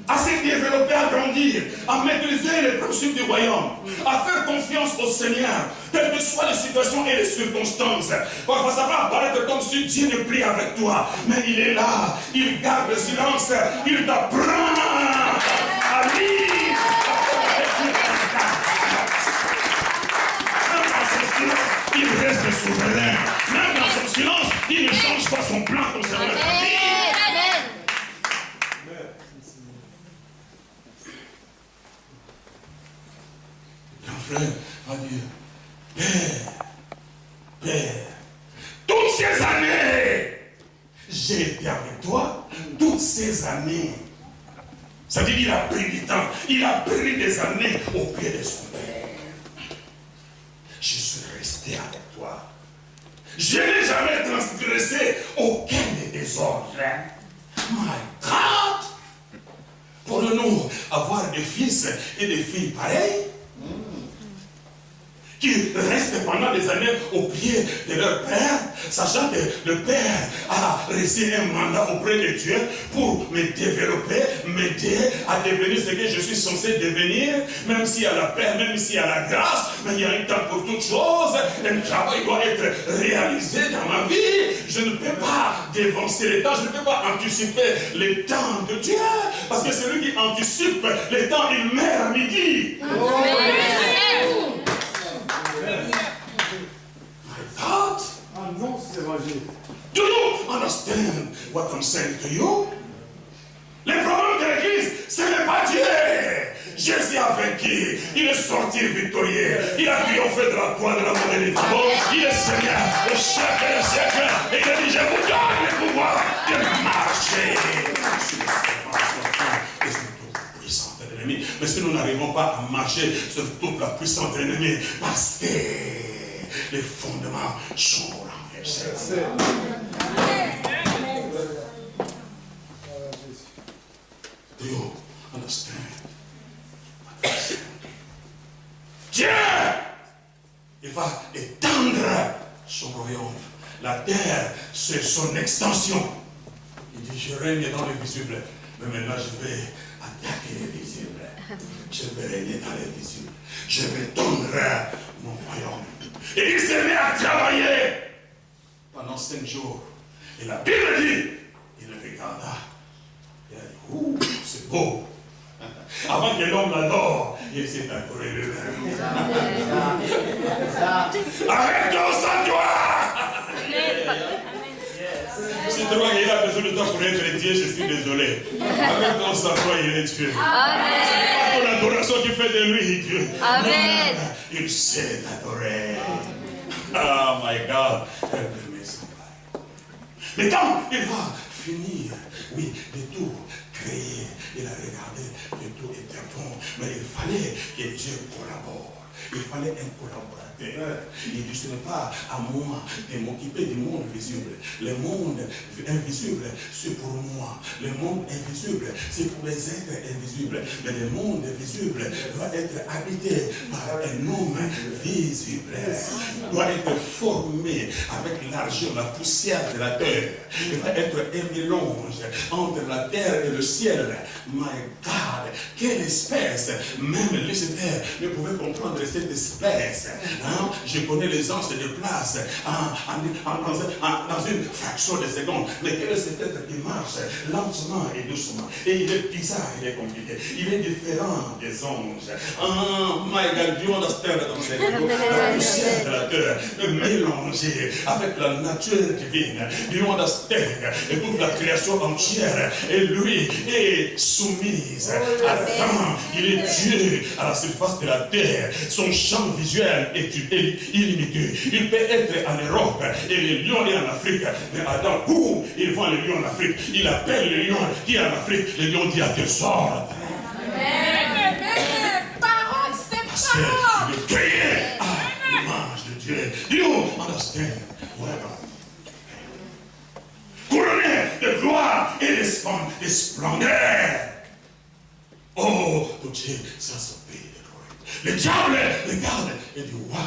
Speaker 4: à se développer, à grandir, à maîtriser les principes du royaume, à faire confiance au Seigneur, quelles que soient les situations et les circonstances. Parfois, ça va apparaître comme si Dieu ne prie avec toi, mais il est là, il garde le silence, il t'apprend à lire. va dire, Père, toutes ces années, j'ai été avec toi, toutes ces années. Ça veut dire qu'il a pris du temps, il a pris des années au pied de son Père. Je suis resté avec toi. Je n'ai jamais transgressé aucun des désordres. My God! Pourrions-nous avoir des fils et des filles pareils? Qui restent pendant des années au pied de leur père, sachant que le père a reçu un mandat auprès de Dieu pour me développer, m'aider à devenir ce que je suis censé devenir, même s'il y a la paix, même s'il y a la grâce, mais il y a un temps pour toutes choses, un travail doit être réalisé dans ma vie. Je ne peux pas dévancer les temps, je ne peux pas anticiper les temps de Dieu, parce que celui qui anticipe les temps, il meurt à midi. God, do you understand what I'm saying to you? Les problèmes de l'église, ce n'est pas Dieu. Jésus a vaincu, il est sorti victorieux, il a triomphé de la croix de la mort et des travaux, il est Seigneur au siècle et au siècle, et il a dit, je vous donne le pouvoir de marcher sur les et sur toute puissance de l'ennemi. Mais si nous n'arrivons pas à marcher sur toute la puissance de l'ennemi, parce que les fondements sont renversés. Do you understand? Dieu, il va étendre son royaume. La terre, c'est son extension. Il dit, je règne dans les visibles, mais maintenant je vais attaquer les visibles. Je vais régner dans les visibles. Je vais tendre mon royaume. Et il s'est mis à travailler pendant 5 jours. Et la Bible dit, il regarda. Il a dit, ouh, c'est beau. Avant que l'homme l'adore, il s'est adoré lui-même. Avec ton sang, toi! Si tu crois qu'il a besoin de toi pour être Dieu, je suis désolé. Avec ton sang, toi, il est Dieu. C'est pas ton adoration qui fait de lui Dieu.
Speaker 5: Amen.
Speaker 4: Il sait l'adorer. Oh my God. Mais quand il va finir, oui, de tout créer, il a regardé que tout était bon, mais il fallait que Dieu collabore. Il fallait un collaborateur. Il dit, ce n'est pas à moi de m'occuper du monde visible. Le monde invisible, c'est pour moi. Le monde invisible, c'est pour les êtres invisibles. Mais le monde visible doit être habité par un homme visible. Il doit être formé avec l'argent, la poussière de la terre. Il va être un mélange entre la terre et le ciel. My God, quelle espèce! Même Lucifer ne pouvait comprendre cette espèce. Hein? Je connais les anges de place dans une fraction de seconde. Mais quel est cet être qui marche lentement et doucement? Et il est bizarre, il est compliqué. Il est différent des anges. My God, do you understand that I'm saying? La poussière de la terre est mélangée avec la nature divine. Do you understand? Et toute la création entière, et lui est soumise à Adam. Il est Dieu à la surface de la terre. Son champ visuel est illimité. Il peut être en Europe et le lion est en Afrique. Mais Adam, où il voit le lion en Afrique, il appelle le lion qui est en Afrique. Le lion dit à tes ordres. Parce qu'il est créé à l'image de Dieu. Do you understand? Couronné de gloire et de splendeur. Oh, tout Dieu, ça se paye de gloire. Le diable regarde et dit, waouh,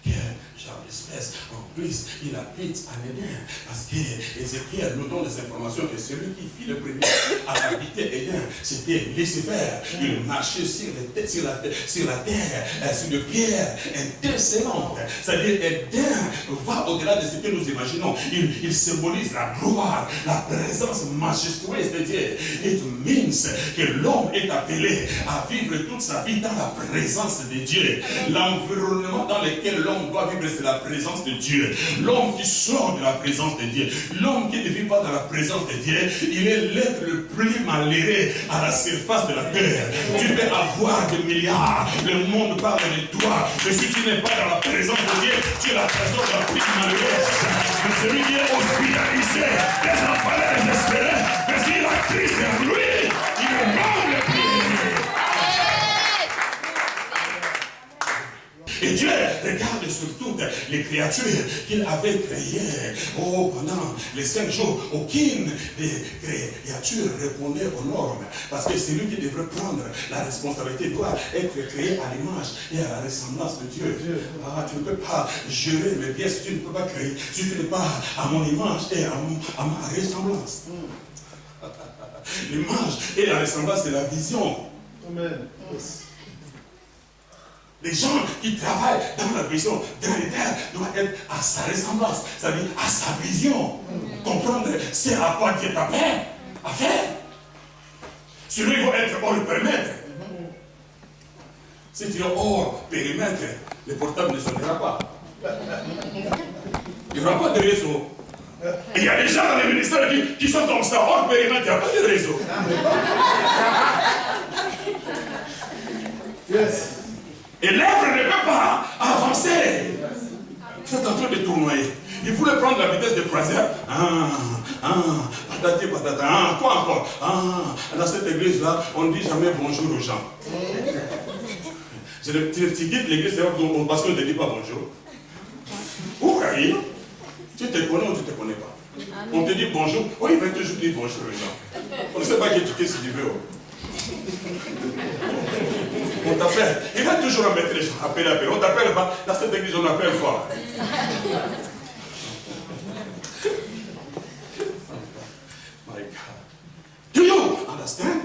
Speaker 4: quel genre d'espèce. En plus, il habite en Éden. Parce que Ézéchiel nous donne des informations que celui qui fit le premier à habiter Éden, c'était Lucifer. Il marchait sur la terre, sur des pierres intercélantes. C'est-à-dire, Éden va au-delà de ce que nous imaginons. Il symbolise la gloire, la présence majestueuse de Dieu. It means que l'homme est appelé à vivre toute sa vie dans la présence de Dieu. L'environnement dans lequel l'homme doit vivre, c'est la présence de Dieu. Dieu, l'homme qui sort de la présence de Dieu, l'homme qui ne vit pas dans la présence de Dieu, il est l'être le plus malheureux à la surface de la terre. Tu peux avoir des milliards, le monde parle de toi, mais si tu n'es pas dans la présence de Dieu, tu es la personne la plus malheureuse. Mais celui qui est hospitalisé, les enfants désespérés, mais s'il a Christ en lui, il est l'homme le plus aimé. Et Dieu regarde sur toutes les créatures qu'il avait créées. Oh, pendant les 5 jours, aucune des créatures répondait aux normes. Parce que c'est lui qui devrait prendre la responsabilité, doit être créé à l'image et à la ressemblance de Dieu. Ah, tu ne peux pas gérer mes pièces, tu ne peux pas créer, si tu n'es pas à mon image et à ma ressemblance. L'image et la ressemblance, c'est la vision.
Speaker 1: Amen.
Speaker 4: Les gens qui travaillent dans la vision de l'Éternel doivent être à sa ressemblance, c'est-à-dire à sa vision. Comprendre c'est à quoi Dieu t'appelle à faire. Celui qui va être hors périmètre. Si tu es hors périmètre, le portable ne sonnera pas. Il n'y aura pas de réseau. Et il y a des gens dans les ministères qui sont comme ça, hors périmètre, il n'y a pas de réseau.
Speaker 1: Yes.
Speaker 4: Et l'œuvre ne peut pas avancer. Vous êtes en train de tournoyer. Il voulait prendre la vitesse de croisière. Patati patata. Quoi encore? Dans cette église-là, on ne dit jamais bonjour aux gens. Tu quittes l'église parce qu'on ne te dit pas bonjour. Ou Caïn, tu te connais ou tu ne te connais pas. On te dit bonjour. Oui, il va toujours dire bonjour aux gens. On ne sait pas qu'est-ce que tu veux. On t'appelle. Il va toujours mettre les gens. Appeler. On t'appelle pas. Dans cette église, on appelle quoi? My God. Do you understand?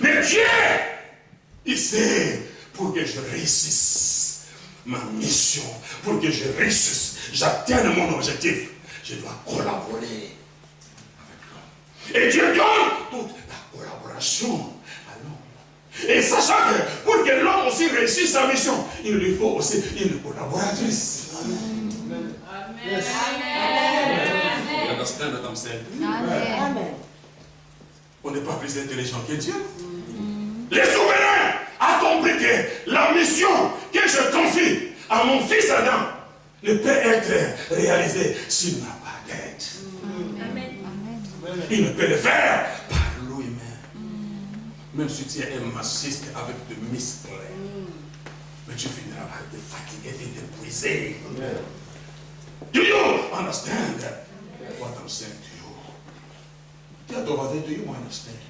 Speaker 4: Mais Dieu, il sait, pour que je réussisse ma mission, pour que je réussisse, j'atteigne mon objectif, je dois collaborer avec l'homme. Et Dieu donne toute la collaboration. Et sachant que pour que l'homme aussi réussisse sa mission, il lui faut aussi une collaboratrice. Amen. Amen. You understand what I'm saying? Amen. On n'est pas plus intelligent que Dieu. Les souverains a compris que la mission que je confie à mon fils Adam ne peut être réalisée s'il n'a pas d'aide. Il ne peut le faire par lui-même. Même si tu es un machiste avec des muscles, mais tu finiras par te fatiguer et t'épuiser. Do you understand what I'm saying to you? Do you understand?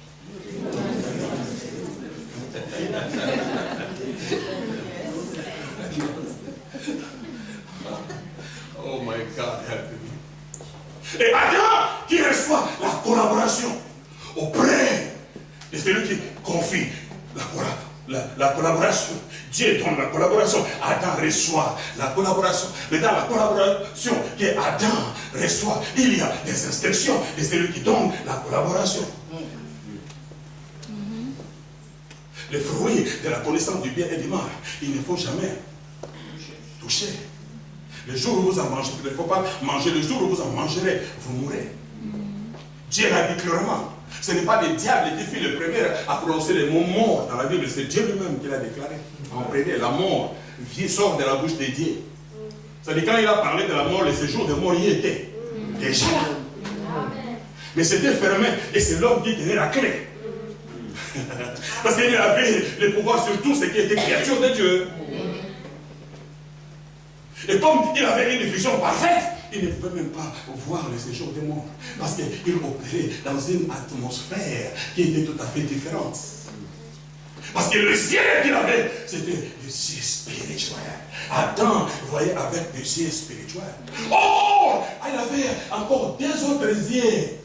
Speaker 4: Oh my God, help me. Et Adam qui reçoit la collaboration auprès de celui qui confie la collaboration. Dieu donne la collaboration. Adam reçoit la collaboration. Mais dans la collaboration que Adam reçoit, il y a des instructions de celui qui donne la collaboration. Le fruit de la connaissance du bien et du mal, il ne faut jamais toucher. Le jour où vous en mangez, il ne faut pas manger. Le jour où vous en mangerez, vous mourrez. Dieu l'a dit clairement. Ce n'est pas le diable qui fut le premier à prononcer les mots morts dans la Bible, c'est Dieu lui-même qui l'a déclaré. En premier, la mort sort de la bouche de Dieu. C'est-à-dire quand il a parlé de la mort, le séjour de mort y était. Déjà là. Mais c'était fermé et c'est l'homme qui tenait la clé. Parce qu'il avait le pouvoir sur tout ce qui était créature de Dieu. Et comme il avait une vision parfaite, il ne pouvait même pas voir le séjour des morts. Parce qu'il opérait dans une atmosphère qui était tout à fait différente. Parce que le ciel qu'il avait, c'était des yeux spirituels. Adam voyait avec des yeux spirituels. Oh, il avait encore 2 autres yeux,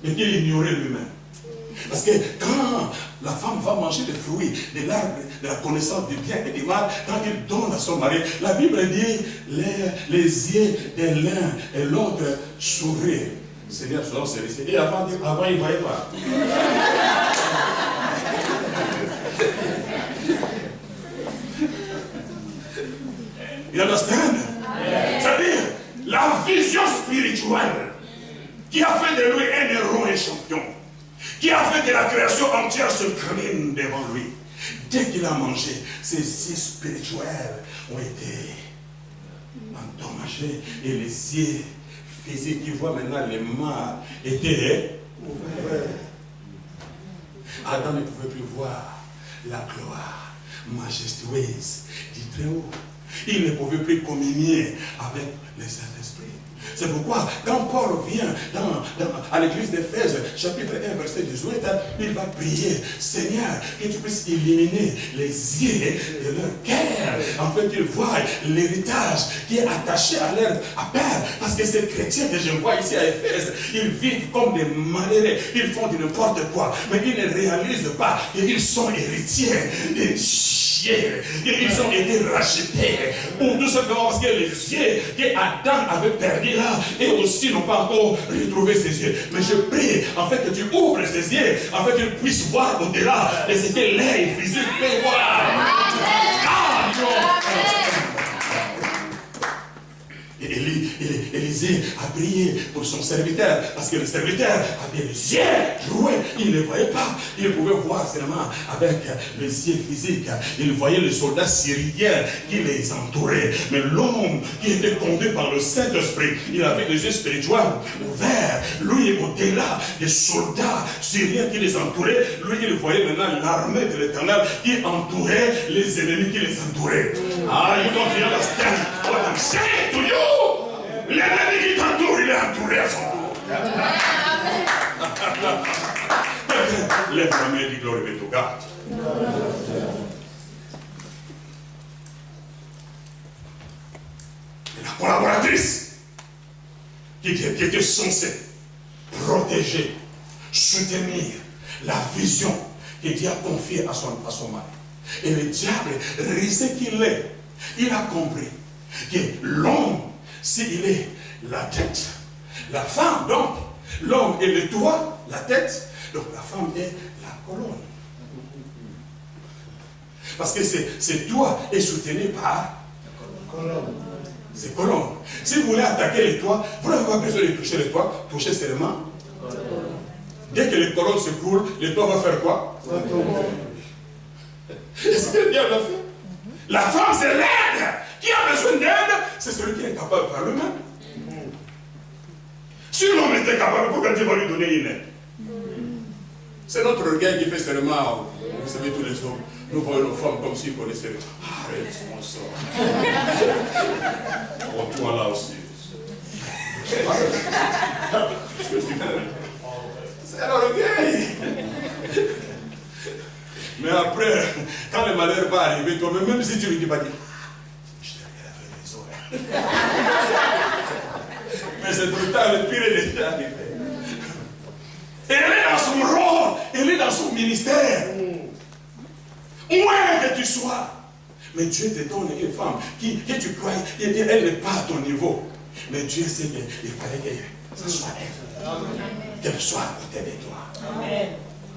Speaker 4: mais qu'il ignorait lui-même. Parce que quand la femme va manger le fruit de l'arbre de la connaissance du bien et du mal, quand il donne à son mari, la Bible dit les yeux de l'un et l'autre s'ouvrirent. Seigneur, c'est et avant il ne voyait pas. You understand? C'est-à-dire, la vision spirituelle qui a fait de lui un héros et champion, qui a fait que la création entière se craigne devant lui. Dès qu'il a mangé, ses yeux spirituels ont été endommagés et les yeux physiques qui voient maintenant les mâles étaient ouverts. Adam ne pouvait plus voir la gloire majestueuse du Très-Haut. Il ne pouvait plus communier avec le Saint-Esprit. C'est pourquoi, quand Paul vient à l'église d'Éphèse, chapitre 1, verset 18, il va prier, Seigneur, que tu puisses illuminer les yeux de leur cœur, afin qu'ils voient l'héritage qui est attaché à leur père. Parce que ces chrétiens que je vois ici à Éphèse, ils vivent comme des malheureux, ils font de n'importe quoi, mais ils ne réalisent pas qu'ils sont héritiers des chiens, ils ont été rachetés, ou tout simplement parce que les yeux qu'Adam avait perdus là, et aussi n'ont pas encore retrouvé ses yeux. Mais je prie, en fait, que tu ouvres ses yeux, afin qu'ils puissent voir au-delà de ce que l'œil physique peut voir. Et Élisée a prié pour son serviteur, parce que le serviteur avait les yeux joués, il ne voyait pas, il pouvait voir seulement avec les yeux physiques. Il voyait les soldats syriens qui les entouraient, mais l'homme qui était conduit par le Saint-Esprit, il avait les yeux spirituels ouverts. Lui, au-delà des soldats syriens qui les entouraient, lui, il voyait maintenant l'armée de l'Éternel qui entourait les ennemis qui les entouraient. Ah, you don't understand what I'm saying to you. L'ennemi qui t'entoure, il est entouré à son tour. Lève la main et dis glory be to God. Et la collaboratrice qui était censée protéger, soutenir la vision que Dieu a confiée à son mari. Et le diable, risé qu'il est, il a compris que l'homme, s'il est la tête, la femme, donc, l'homme est le toit, la tête, donc la femme est la colonne. Parce que ce toit est soutenu par ces colonnes. Si vous voulez attaquer les toits, vous n'avez pas besoin de toucher les toits, touchez seulement. Dès que les colonnes se coulent, les toits vont faire quoi? Est-ce que le diable l'a fait? La femme, c'est l'aide. Qui a besoin d'aide? C'est celui qui est capable par lui-même. Si l'homme était capable, pourquoi Dieu va lui donner une aide? C'est notre regard qui fait seulement, vous savez, tous les hommes, nous voyons nos femmes comme s'ils connaissaient. Arrête, mon sort. Oh, toi là aussi. C'est le regard. Mais après, quand le malheur va arriver, toi-même, même si tu lui dis pas, je t'ai regardé les oreilles. Mais c'est tout le temps, le pire est déjà arrivé. Et elle est dans son rôle, elle est dans son ministère. Où est que tu sois? Mais Dieu te donne une femme que tu crois, elle n'est pas à ton niveau. Mais Dieu sait qu'il fallait que ce soit elle. Qu'elle soit à côté de toi. Amen.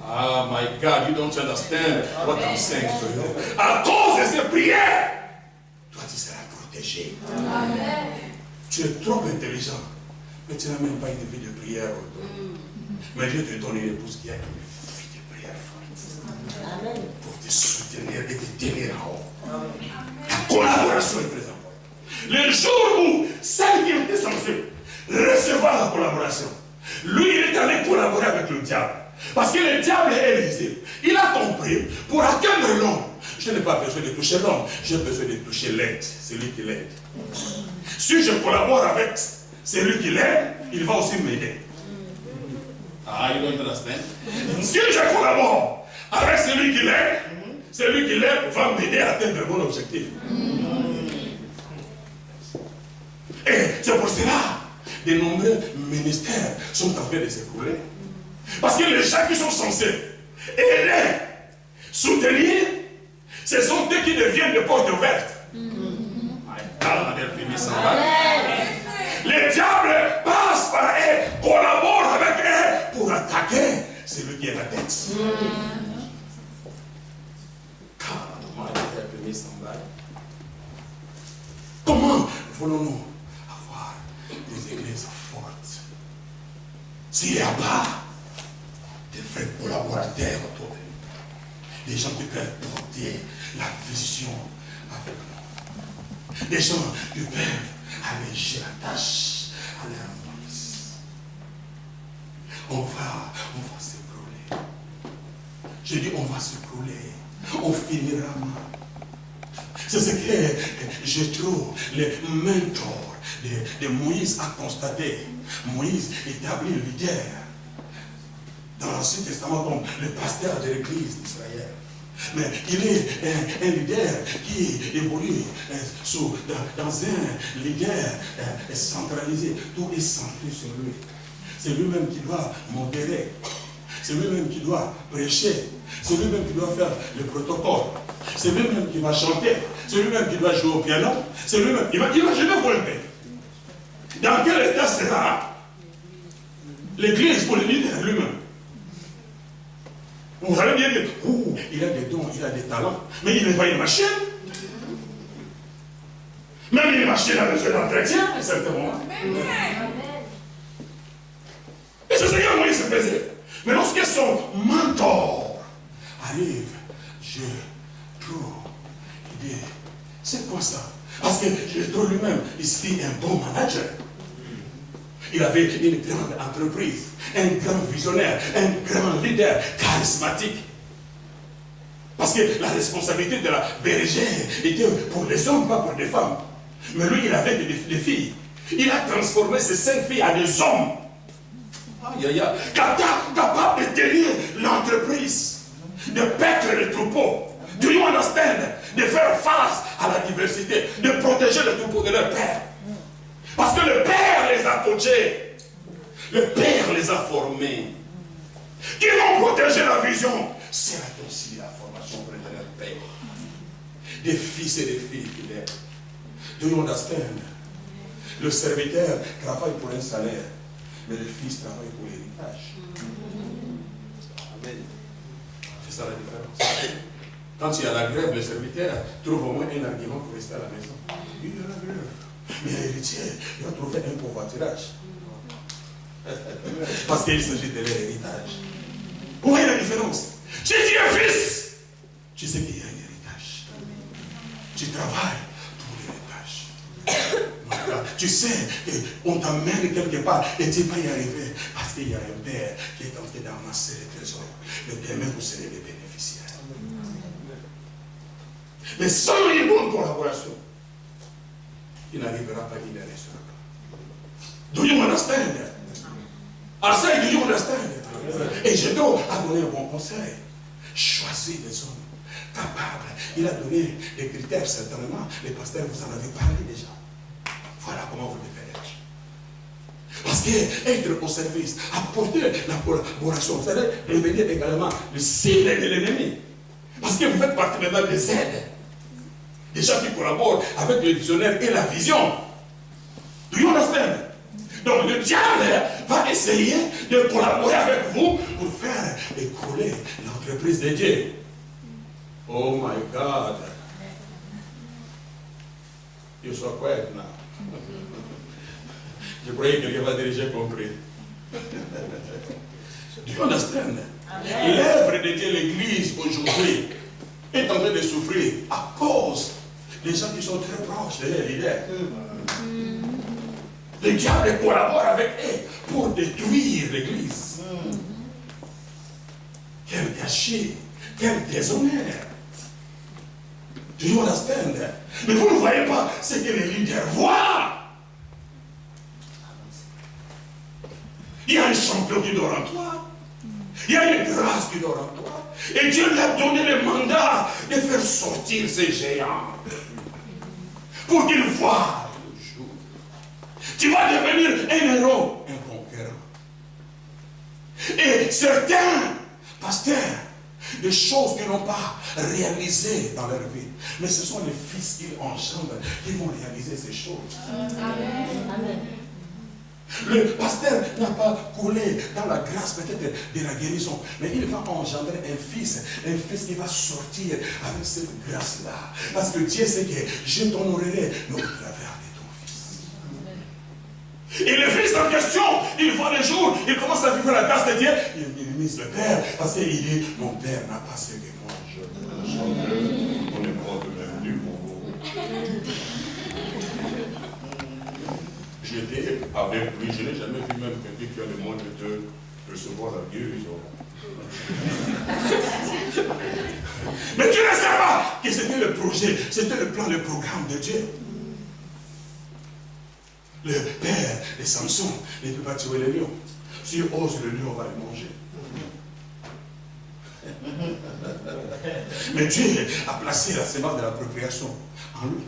Speaker 4: Ah, my God, you don't understand what I'm saying to you. À cause de ces prières, toi tu seras protégé. Amen. Tu es trop intelligent, mais tu n'as même pas une vie de prière. Mais Dieu te donne une épouse qui a une vie de prière forte. Amen. Pour te soutenir et te tenir en haut. La collaboration est très importante. Le jour où celle qui était censée recevoir la collaboration, lui il est allé collaborer avec le diable. Parce que le diable est invisible. Il a compris, pour atteindre l'homme, je n'ai pas besoin de toucher l'homme, j'ai besoin de toucher l'aide, celui qui l'aide. Si je collabore avec celui qui l'aide, il va aussi m'aider. Ah, you don't understand? Si je collabore avec celui qui l'aide va m'aider à atteindre mon objectif. Et c'est pour cela que de nombreux ministères sont en train de s'écrouler. Parce que les gens qui sont censés aider, soutenir, ce sont eux qui deviennent des portes ouvertes. Les diables passent par eux, collaborent avec eux pour attaquer celui qui est la tête. Comment voulons-nous avoir s'il n'y a pas de vrais collaborateurs autour de nous, des gens qui peuvent porter la vision avec nous, des gens qui peuvent alléger la tâche à leur Moïse, on va s'écrouler. Je dis on va s'écrouler, on finira mal. C'est ce que je trouve les mentors de Moïse a constaté. Moïse établit le leader dans l'Ancien Testament comme le pasteur de l'église d'Israël. Mais il est un leader qui évolue dans un leader centralisé. Tout est centré sur lui. C'est lui-même qui doit modérer. C'est lui-même qui doit prêcher. C'est lui-même qui doit faire le protocole. C'est lui-même qui va chanter. C'est lui-même qui doit jouer au piano. C'est lui-même. Imaginez vous un peu. Dans quel état sera l'église pour le leader lui-même? Vous allez bien dire, il a des dons, il a des talents, mais il n'est pas une machine. Même une machine a besoin d'entretien, à un certain moment. Et c'est ce que Moïse faisait. Mais lorsque son mentor arrive, je trouve, il dit, c'est quoi ça? Parce que je trouve lui-même, il fit un bon manager. Il avait une grande entreprise, un grand visionnaire, un grand leader charismatique. Parce que la responsabilité de la bergère était pour les hommes, pas pour les femmes. Mais lui, il avait des filles. Il a transformé ces 5 filles en des hommes. Capable de tenir l'entreprise, de paître les troupeaux. Do you understand? De faire face à la diversité, de protéger les troupeaux de leur père. Parce que le Père les a coachés. Le Père les a formés. Qui vont protéger la vision? C'est aussi la formation auprès de leur Père. Des fils et des filles fidèles. Do you understand? Le serviteur travaille pour un salaire, mais le fils travaille pour l'héritage. Amen. C'est ça la différence. Quand il y a la grève, le serviteur trouve au moins un argument pour rester à la maison. Il y a la grève. Mais l'héritier, il va trouver un covoiturage. Parce qu'il s'agit de l'héritage. Vous voyez la différence? Si tu es fils, tu sais qu'il y a un héritage. Tu travailles pour l'héritage. Tu sais qu'on t'amène quelque part et tu vas y arriver parce qu'il y a un père qui est en train d'amasser les trésors. Le demain, vous serez les bénéficiaires. Mais sans une bonne collaboration, il n'arrivera pas, il ne restera pas. Do you understand? I say, do you understand? Et je dois donner un bon conseil. Choisis des hommes capables. Il a donné des critères, certainement. Les pasteurs, vous en avez parlé déjà. Voilà comment vous devez être. Parce qu'être au service, apporter la collaboration, vous allez devenir également le cible de l'ennemi. Parce que vous faites partie maintenant des aides. Des gens qui collaborent avec le visionnaire et la vision. Do you understand? Donc le diable va essayer de collaborer avec vous pour faire écrouler l'entreprise de Dieu. Oh my God. You so quiet now. Je croyais que quelqu'un va dire j'ai compris. Do you understand? L'œuvre de Dieu, l'église aujourd'hui, est en train de souffrir à cause des gens qui sont très proches de leurs leaders. Le diable collabore avec eux pour détruire l'église. Quel gâchis, quel déshonneur. Do you understand? Mais vous ne voyez pas ce que les leaders voient. Il y a un champion qui dort en toi. Il y a une grâce qui dort en toi. Et Dieu lui a donné le mandat de faire sortir ces géants. Pour qu'ils voient le jour. Tu vas devenir un héros, un conquérant. Et certains pasteurs, des choses qu'ils n'ont pas réalisées dans leur vie. Mais ce sont les fils qu'ils engendrent qui vont réaliser ces choses. Amen. Le pasteur n'a pas collé dans la grâce peut-être de la guérison, mais il va engendrer un fils qui va sortir avec cette grâce-là. Parce que Dieu sait que je t'honorerai au travers de ton fils. Et le fils en question, il voit les jours, il commence à vivre la grâce de Dieu. Il minimise le Père parce qu'il dit, mon Père n'a pas ce que moi je veux. On est pas de même du monde. J'étais avec lui, je n'ai jamais vu même quelqu'un qui a le moindre de recevoir la guérison. Mais tu ne sais pas que c'était le projet, c'était le plan, le programme de Dieu. Le père de Samson ne peut pas tuer les lions. S'il ose le lion, on va le manger. Mais Dieu a placé la semence de la procréation en lui.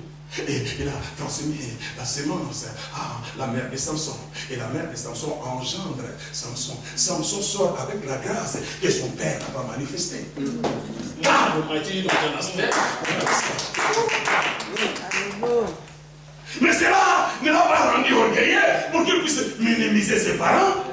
Speaker 4: Et il a transmis la semence à la mère de Samson. Et la mère de Samson engendre Samson. Samson sort avec la grâce que son père n'a pas manifestée. Là, le maintien dans un aspect. Mais cela ne l'a pas rendu orgueilleux pour qu'il puisse minimiser ses parents.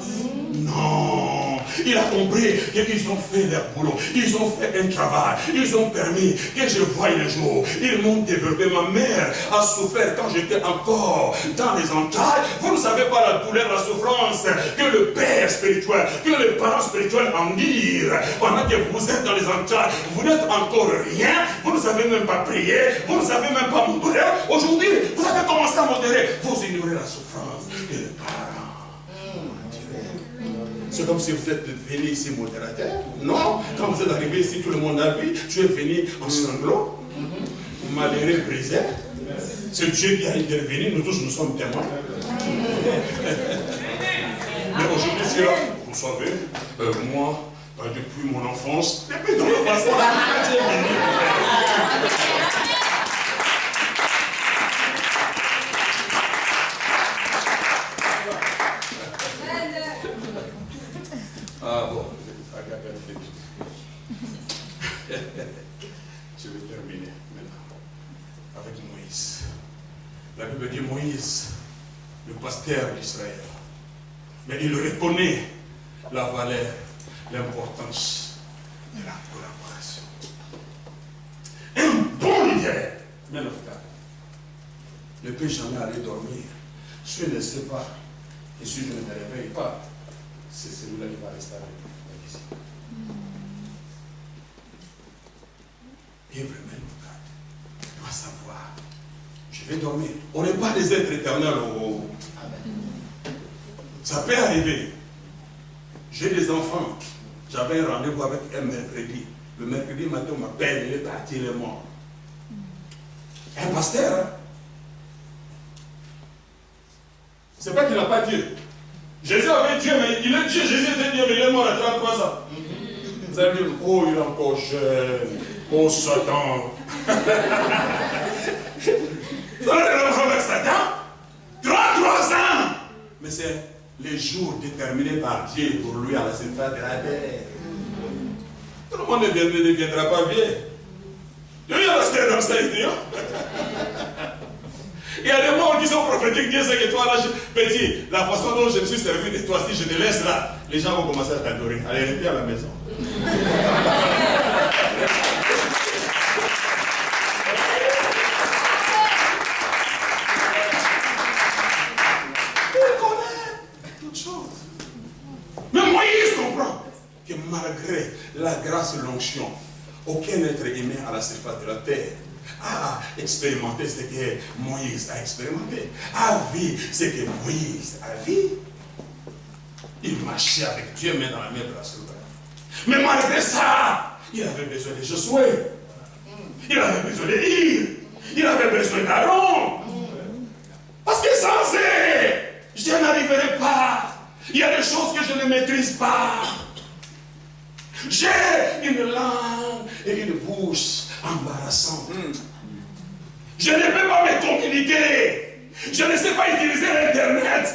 Speaker 4: Non. Il a compris qu'ils ont fait leur boulot. Ils ont fait un travail. Ils ont permis que je voie le jour. Ils m'ont développé. Ma mère a souffert quand j'étais encore dans les entrailles. Vous ne savez pas la douleur, la souffrance que le père spirituel, que les parents spirituels endurent. Pendant que vous êtes dans les entrailles, vous n'êtes encore rien. Vous ne savez même pas prier. Vous ne savez même pas modérer. Aujourd'hui, vous avez commencé à modérer. Vous ignorez la souffrance que les parents. C'est comme si vous êtes venu ici modérateur. Non, quand vous êtes arrivé ici, tout le monde a vu. Tu es venu en sanglots, malheureux, brisé. C'est Dieu qui a intervenu. Nous tous, nous sommes témoins. Mais aujourd'hui, c'est là. Vous savez, moi, depuis mon enfance, depuis dans l'enfance, Dieu est venu. Ah bon, je vais terminer maintenant avec Moïse. La Bible dit Moïse, le pasteur d'Israël. Mais il reconnaît la valeur, l'importance de la collaboration. Un bon leader, mais le frère, ne peut jamais aller dormir. Si je ne sais pas, et si je ne me réveille pas, c'est celui-là qui va rester avec nous ici. Et vraiment, tu dois savoir, je vais dormir. On n'est pas des êtres éternels. Oh. Ça peut arriver. J'ai des enfants. J'avais un rendez-vous avec un mercredi. Le mercredi matin, on m'appelle, il est parti, il est mort. Un pasteur, hein? C'est pas qu'il n'a pas Dieu. Jésus avait Dieu, mais il est Dieu. Jésus était Dieu, mais il est mort à 33 ans. Vous allez dire, oh, il est encore jeune. Oh, Satan. Vous allez le voir avec Satan 33 ans. Mais c'est les jours déterminés par Dieu pour lui à la surface de la terre. Tout le monde ne deviendra pas vieux. Dieu est resté dans cette idée. Il y a des morts qui sont prophétiques. Dieu sait que toi, là, petit, la façon dont je me suis servi de toi, si je te laisse là, les gens vont commencer à t'adorer. Allez, reviens à la maison. Il connaît toutes choses. Mais Moïse comprend que malgré la grâce et l'onction, aucun être humain à la surface de la terre a expérimenté ce que Moïse a expérimenté, a vu ce que Moïse a vu. Il marchait avec Dieu, mais dans la main de la surface. Mais malgré ça, il avait besoin de Josué. Il avait besoin d'Élie. Il avait besoin d'Aaron. Parce que sans eux, je n'arriverai pas. Il y a des choses que je ne maîtrise pas. J'ai une langue et une bouche embarrassante. Je ne peux pas me communiquer. Je ne sais pas utiliser l'Internet.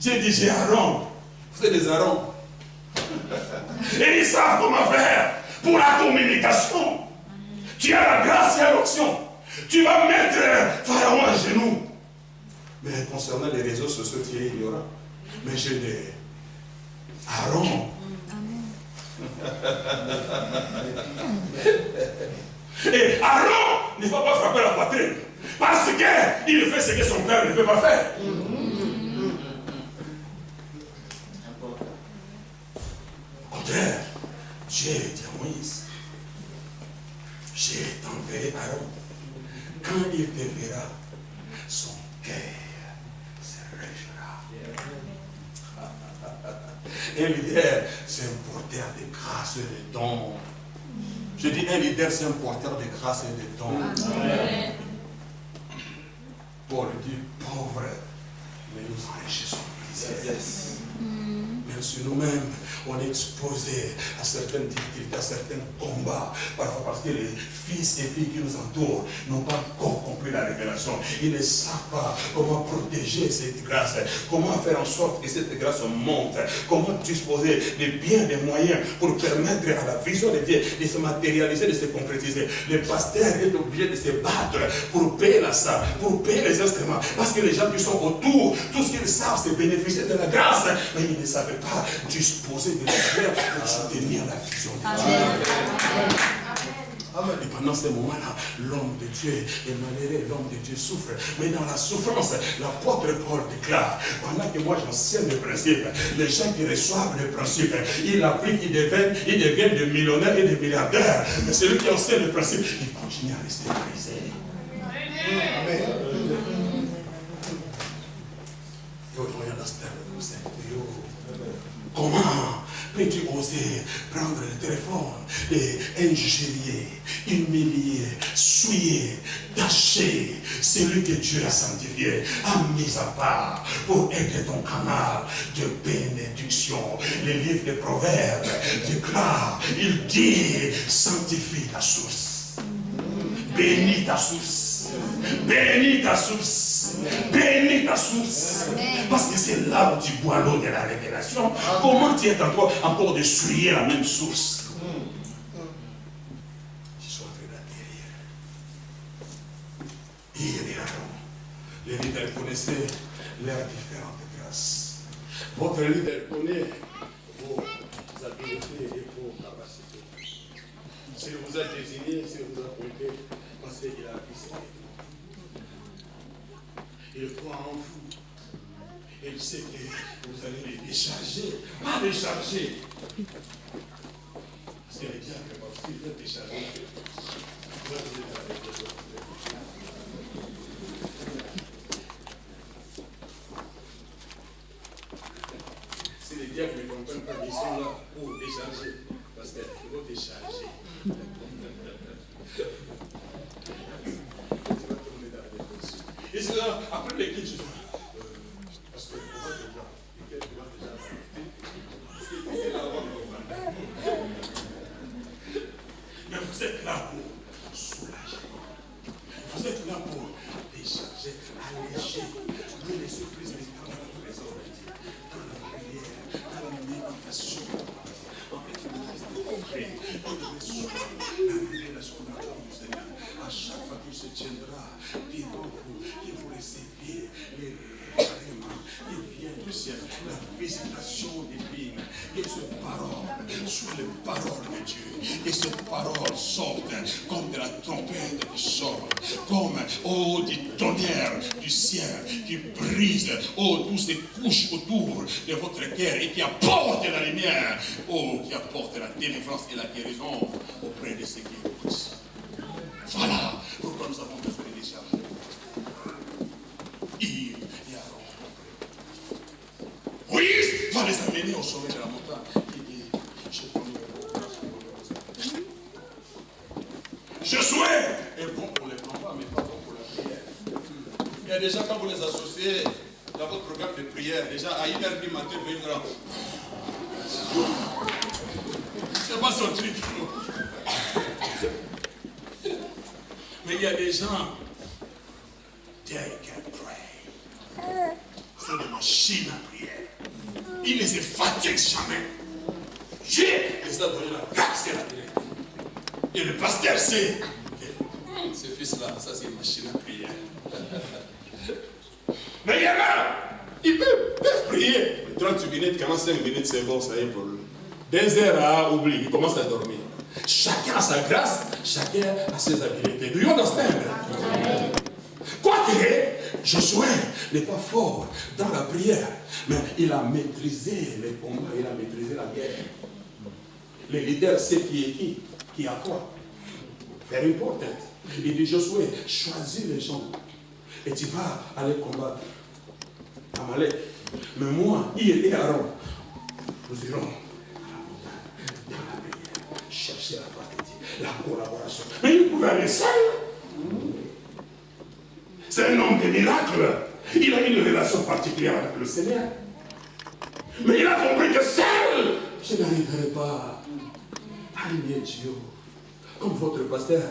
Speaker 4: J'ai dit, j'ai Aaron. Vous êtes des Aaron. Et ils savent comment faire pour la communication. Tu as la grâce et l'onction. Tu vas mettre Pharaon à genoux. Mais concernant les réseaux sociaux, tu es ignorant. Mais j'ai des Aaron. Et Aaron ne va pas frapper la poitrine. Parce qu'il fait ce que son père ne peut pas faire. Au contraire, Dieu dit à Moïse, je t'enverrai Aaron. Quand il te verra, son cœur se réjouira. Un leader, c'est un porteur de grâce et de dons. Je dis un leader, c'est un porteur de grâce et de dons. Paul dit pauvre, mais nous enrichissons. Yes. Même si nous-mêmes, on est exposés à certaines difficultés, à certains combats, parfois parce que les fils et filles qui nous entourent n'ont pas encore compris la révélation. Ils ne savent pas comment protéger cette grâce, comment faire en sorte que cette grâce monte, comment disposer des biens, des moyens pour permettre à la vision de Dieu de se matérialiser, de se concrétiser. Le pasteur est obligé de se battre pour payer la salle, pour payer les instruments, parce que les gens qui sont autour, tout ce qu'ils savent, c'est bénéficier de la grâce, mais ils ne savaient pas disposer de la pour soutenir la vision de Dieu. Et pendant ce moment-là, l'homme de Dieu est malheureux, l'homme de Dieu souffre. Mais dans la souffrance, l'apôtre Paul déclare, pendant que moi j'enseigne le principe, les gens qui reçoivent le principe, ils appliquent, ils deviennent des millionnaires et des milliardaires. Mais celui qui enseigne le principe, il continue à rester brisé. Amen. Comment peux-tu oser prendre le téléphone et injurier, humilier, souiller, tâcher celui que Dieu a sanctifié, a mis à part pour être ton canal de bénédiction? Les livres des Proverbes déclarent, il dit, sanctifie ta source, bénis ta source, bénis ta source. Bénis ta source. Parce que c'est là où tu bois l'eau de la révélation. Comment tu es encore de souiller la même source? Je suis en train d'atterrir. Les leaders connaissaient leurs différentes grâces. Votre leader connaît vos habiletés et vos capacités. S'il vous a désigné, s'il vous a pointé, parce qu'il a visité. Il croit en vous. Il sait que vous allez les décharger. Pas décharger. Parce que les diables, parce qu'ils veulent décharger. Si les diables ne comprennent pas, ils sont là pour décharger. Parce qu'ils vont décharger. Et c'est là, après les kids, parce que on va déjà, mais vous êtes là pour soulager. Vous êtes là pour décharger, alléger, donner les surprises des temps dans la présence de Dieu, dans la prière, dans la méditation. En fait, vous restez concret. Vous devez suivre la révélation de la parole du Seigneur. À chaque fois qu'il se tiendra devant vous, que vous receviez les règlements qui viennent du ciel, la visitation divine, que cette parole soit les paroles de Dieu, que cette parole sorte comme de la trompette qui sort, comme du tonnerre du ciel qui brise toutes ces couches autour de votre cœur et qui apporte la lumière, qui apporte la délivrance et la guérison auprès de ceux qui écoutent. Voilà pourquoi nous avons besoin de décharger. Yves et Aaron. Moïse va les amener au sommet de la montagne. Il dit, Josué est bon pour les combats, mais pas bon pour la prière. Il y a déjà, quand vous les associez dans votre programme de prière, déjà à 1h du matin, vous venez là. C'est pas son truc. Mais il y a des gens, they can pray. C'est des machines à prière. Ils ne se fatiguent jamais. J'ai les a donné la grâce et la prière. Et le pasteur sait que ce fils-là, ça c'est une machine à prière. Mais il y en a, ils peuvent prier. 30 minutes, 45 minutes, c'est bon, ça y est pour lui. 2 heures à oublier, il commence à dormir. Chacun a sa grâce, chacun a ses habiletés. Do you understand? Quoique Josué n'est pas fort dans la prière, mais il a maîtrisé les combats, il a maîtrisé la guerre. Les leaders savent qui a quoi. Very important. Il dit Josué, choisis les gens et tu vas aller combattre Amalek. Mais moi, il et Aaron, nous irons dans la prière, chercher la fraternité, la collaboration. Mais il pouvait aller seul. C'est un homme de miracles. Il a une relation particulière avec le Seigneur. Mais il a compris que seul, je n'arriverai pas à aimer Dieu. Comme votre pasteur,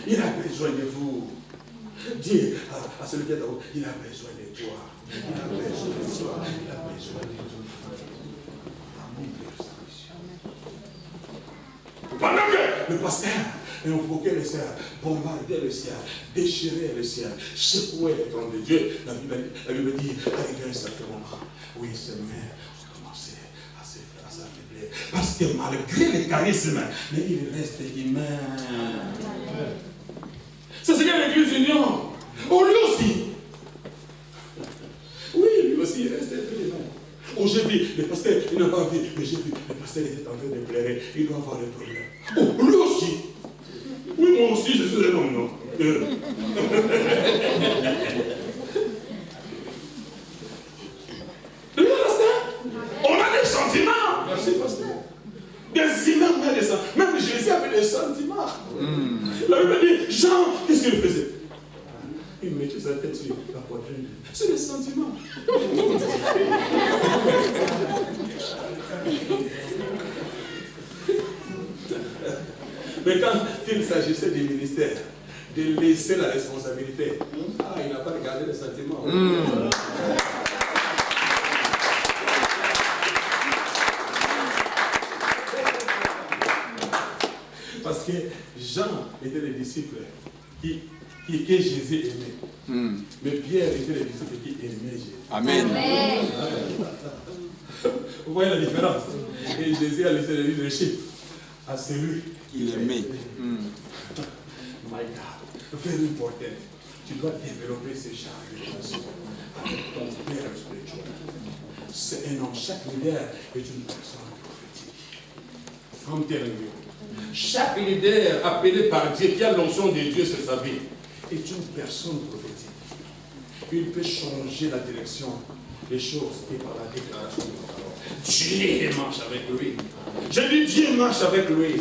Speaker 4: il a besoin de vous. Dis à celui qui est là-haut, il a besoin de toi. Il a besoin de toi. Il a besoin de toi. Pendant que le pasteur invoquait le ciel, bombardait le ciel, déchirait le ciel, secouait les trônes de Dieu, la Bible dit, arrivé à un certain moment, oui, ses mains ont commencé à s'affaiblir. Parce que malgré les charismes, mais il reste humain. C'est ce qu'est l'église Union. Oh, lui aussi. Oui, lui aussi, il reste un peu humain. Oh, j'ai vu, le pasteur, il n'a pas vu, mais j'ai vu, le pasteur était en train de pleurer, il doit avoir des problèmes. Oh, lui aussi. Oui, moi aussi, je suis un homme, non? On a des sentiments. Merci, pasteur. Des humains, même Jésus avait des sentiments. La Bible dit, Jean, qu'est-ce qu'il faisait? Il mettait sa tête sur la poitrine. C'est des sentiments. Mais quand il s'agissait du ministère, de laisser la responsabilité, il n'a pas regardé les sentiments. Parce que Jean était le disciple que Jésus aimait. Mais Pierre était le disciple qui aimait Jésus.
Speaker 5: Amen.
Speaker 4: Vous voyez la différence? Et Jésus a laissé le leadership à celui
Speaker 5: qu'il aimait.
Speaker 4: My God, very important. Tu dois développer ce genre de relation avec ton père spirituel. C'est un homme, chaque leader est une personne prophétique. I'm telling you. Chaque leader appelé par Dieu, qui a l'onction de Dieu sur sa vie, est une personne prophétique. Il peut changer la direction des choses et par la déclaration de la parole. Dieu marche avec lui. Je dis Dieu marche avec lui.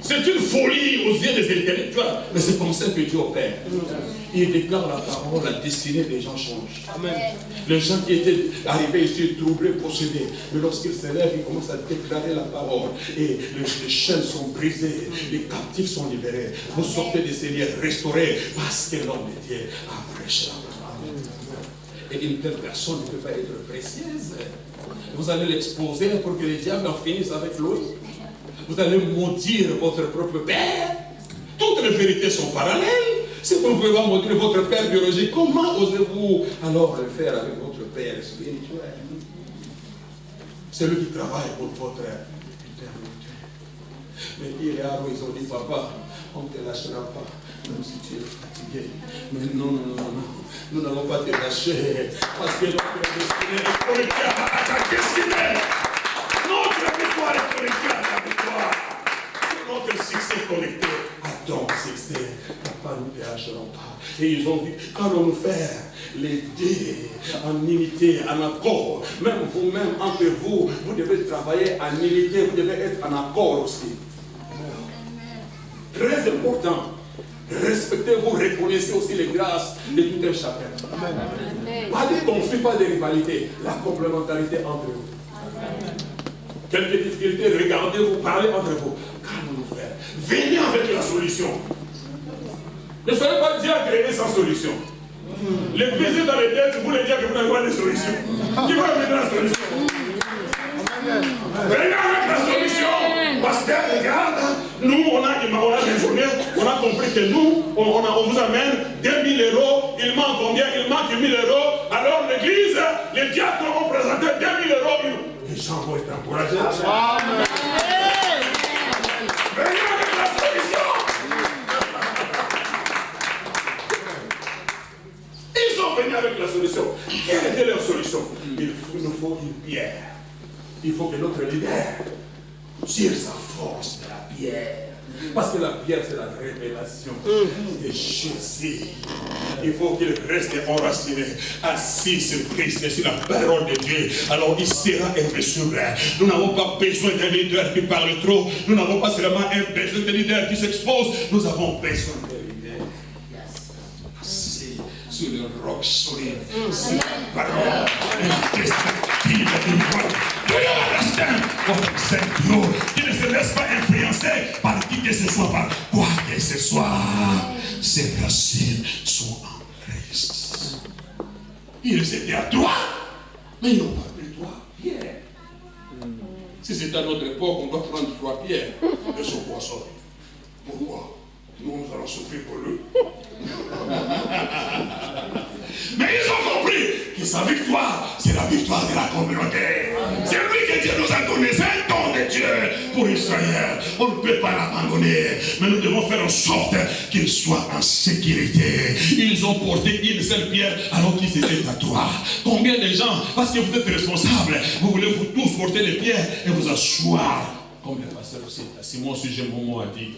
Speaker 4: C'est une folie aux yeux des intellectuels, mais c'est comme ça que Dieu opère. Il déclare la parole, la destinée des gens change. Amen. Les gens qui étaient arrivés ici troublés, possédés, mais lorsqu'ils se lèvent, ils commencent à déclarer la parole. Et les chaînes sont brisées, les captifs sont libérés. Vous sortez de ces lieux restaurés parce que l'homme de Dieu a prêché la parole. Et une telle personne ne peut pas être précieuse. Vous allez l'exposer pour que les diables en finissent avec lui. Vous allez maudire votre propre père. Toutes les vérités sont parallèles. Si vous ne pouvez pas maudire votre père biologique, comment osez-vous alors le faire avec votre père spirituel? Celui qui travaille pour votre éternité. Mais il et Aaron, ils ont dit, papa, on ne te lâchera pas, même si tu es fatigué. Mais non, nous n'allons pas te lâcher, parce que notre destinée est connectée à ta destinée. Notre victoire est connectée à ta victoire. Notre succès est connecté à ton succès. Papa, nous ne te lâcherons pas. Et ils ont dit, qu'allons-nous faire? Les deux en unité, en accord. Même vous-même, entre vous, vous devez travailler en unité, vous devez être en accord aussi. Très important. Respectez-vous, reconnaissez aussi les grâces de tout un chacun. Pas de conflit, pas de rivalité, la complémentarité entre vous. Quelques difficultés, regardez-vous, parlez entre vous. Qu'allons-nous faire? Venez avec la solution. Ne soyez pas Dieu agréé sans solution. Les plaisirs dans les dettes, vous les dire que vous n'avez pas de solution. Qui va venir la solution? Venez avec la solution. Parce que regarde, nous on a déjeuné, on a compris que nous, on vous amène 2000 euros, il manque combien? Il manque 1000 euros. Alors l'église, les diacres ont présenté 2000 euros. Les gens vont être encouragés. Venez avec la avec la solution. Quelle était leur solution? Il nous faut une pierre. Il faut que notre leader tire sa force de la pierre. Parce que la pierre, c'est la révélation de Jésus. Il faut qu'il reste enraciné, assis sur Christ et sur la parole de Dieu. Alors il sera impeccable. Nous n'avons pas besoin d'un leader qui parle trop. Nous n'avons pas seulement un besoin d'un leader qui s'expose. Nous avons besoin d'un leader assis sur le roc solide, sur la parole indestructible du roi. Votre Saint-Dieu, qui ne se laisse pas influencer par qui que ce soit, par quoi que ce soit. Ses racines sont en Christ. Ils étaient à droite, mais ils n'ont pas pris 3 pierres. Si c'est à notre époque, on doit prendre 3 pierres de ce poisson. Pourquoi? Nous allons souffrir pour lui. Mais ils ont compris que sa victoire, c'est la victoire de la communauté. C'est lui que Dieu nous a donné. C'est un don de Dieu pour Israël. On ne peut pas l'abandonner. Mais nous devons faire en sorte qu'il soit en sécurité. Ils ont porté une seule pierre alors qu'ils étaient à 3. Combien de gens, parce que vous êtes responsables, vous voulez vous tous porter les pierres et vous asseoir. Comme le pasteur aussi, Simon sujet mon mot a dit.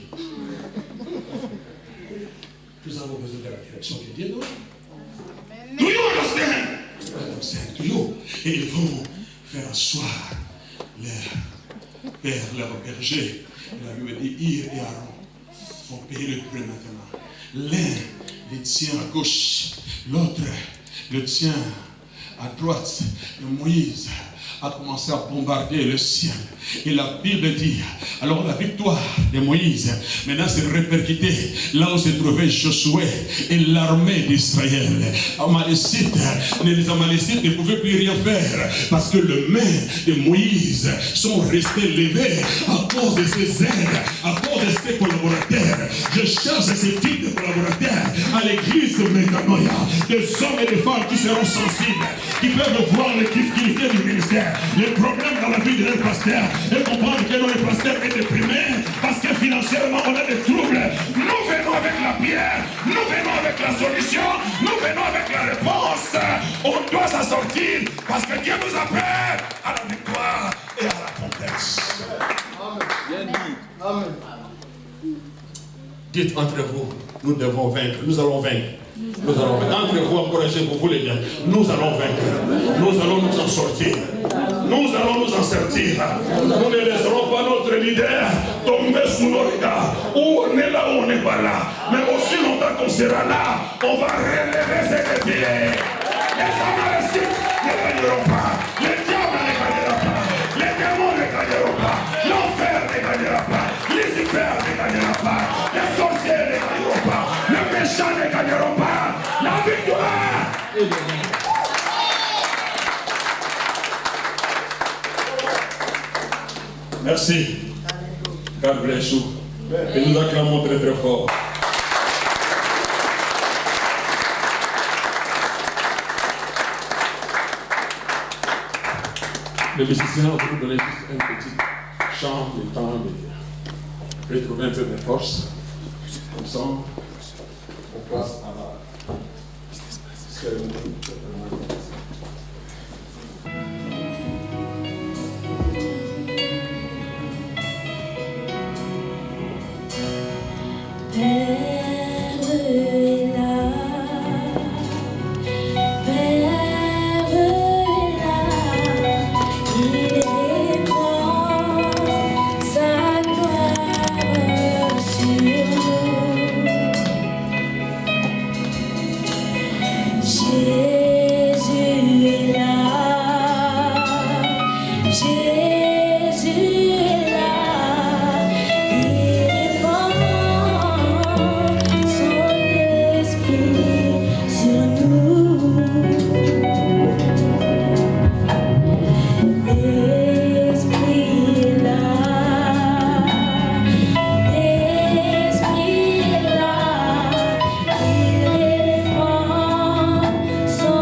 Speaker 4: Nous avons besoin de la direction que Dieu donne. Do you understand? Do you? Et ils vont faire asseoir leur père, leur berger. Il a lui dit, Ir et Aaron vont payer le prix maintenant. L'un les tient à gauche, l'autre le tient à droite. Et Moïse a commencé à bombarder le ciel. Et la Bible dit, alors la victoire de Moïse, maintenant s'est répercutée là où se trouvait Josué et l'armée d'Israël. Les Amalécites ne pouvaient plus rien faire parce que les mains de Moïse sont restées levées à cause de ses aides, à cause de ses collaborateurs. Je cherche ce type de collaborateurs à l'église de Métanoïa, des hommes et des femmes qui seront sensibles, qui peuvent voir les difficultés du ministère, les problèmes dans la vie de leur pasteur, et comprendre que notre pasteur est déprimé parce que financièrement on a des troubles. Nous venons avec la pierre, nous venons avec la solution, nous venons avec la réponse. On doit s'en sortir parce que Dieu nous appelle à la victoire et à la conquête.
Speaker 1: Amen. Amen.
Speaker 4: Dites entre vous, nous devons vaincre, nous allons vaincre. Nous allons vaincre. Entre vous, encouragez-vous les gars. Nous allons vaincre. Nous allons nous en sortir. Nous allons nous en sortir. Nous ne laisserons pas notre leader tomber sous nos regards. Où on est là, où on n'est pas là. Mais aussi longtemps qu'on sera là, on va relever ces défis. Les Amalécites ne gagneront pas. Les diables ne gagneront pas. Les démons ne gagneront pas. L'enfer ne gagnera pas. Lucifer ne gagnera pas. Les sorciers ne gagneront pas. Les méchants ne gagneront pas. La victoire. Merci. God bless you. Et nous acclamons très très fort. Les musiciens vont nous donner juste un petit chant de temps de retrouver un peu de force. Comme ça, on passe à la cérémonie.
Speaker 5: So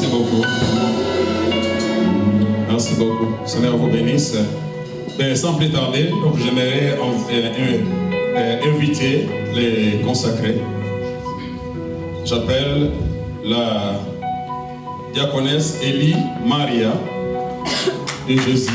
Speaker 3: Merci beaucoup. Merci beaucoup. Seigneur vous bénisse. Ben, sans plus tarder, donc j'aimerais inviter les consacrés. J'appelle la diaconesse Elie Maria de Jésus.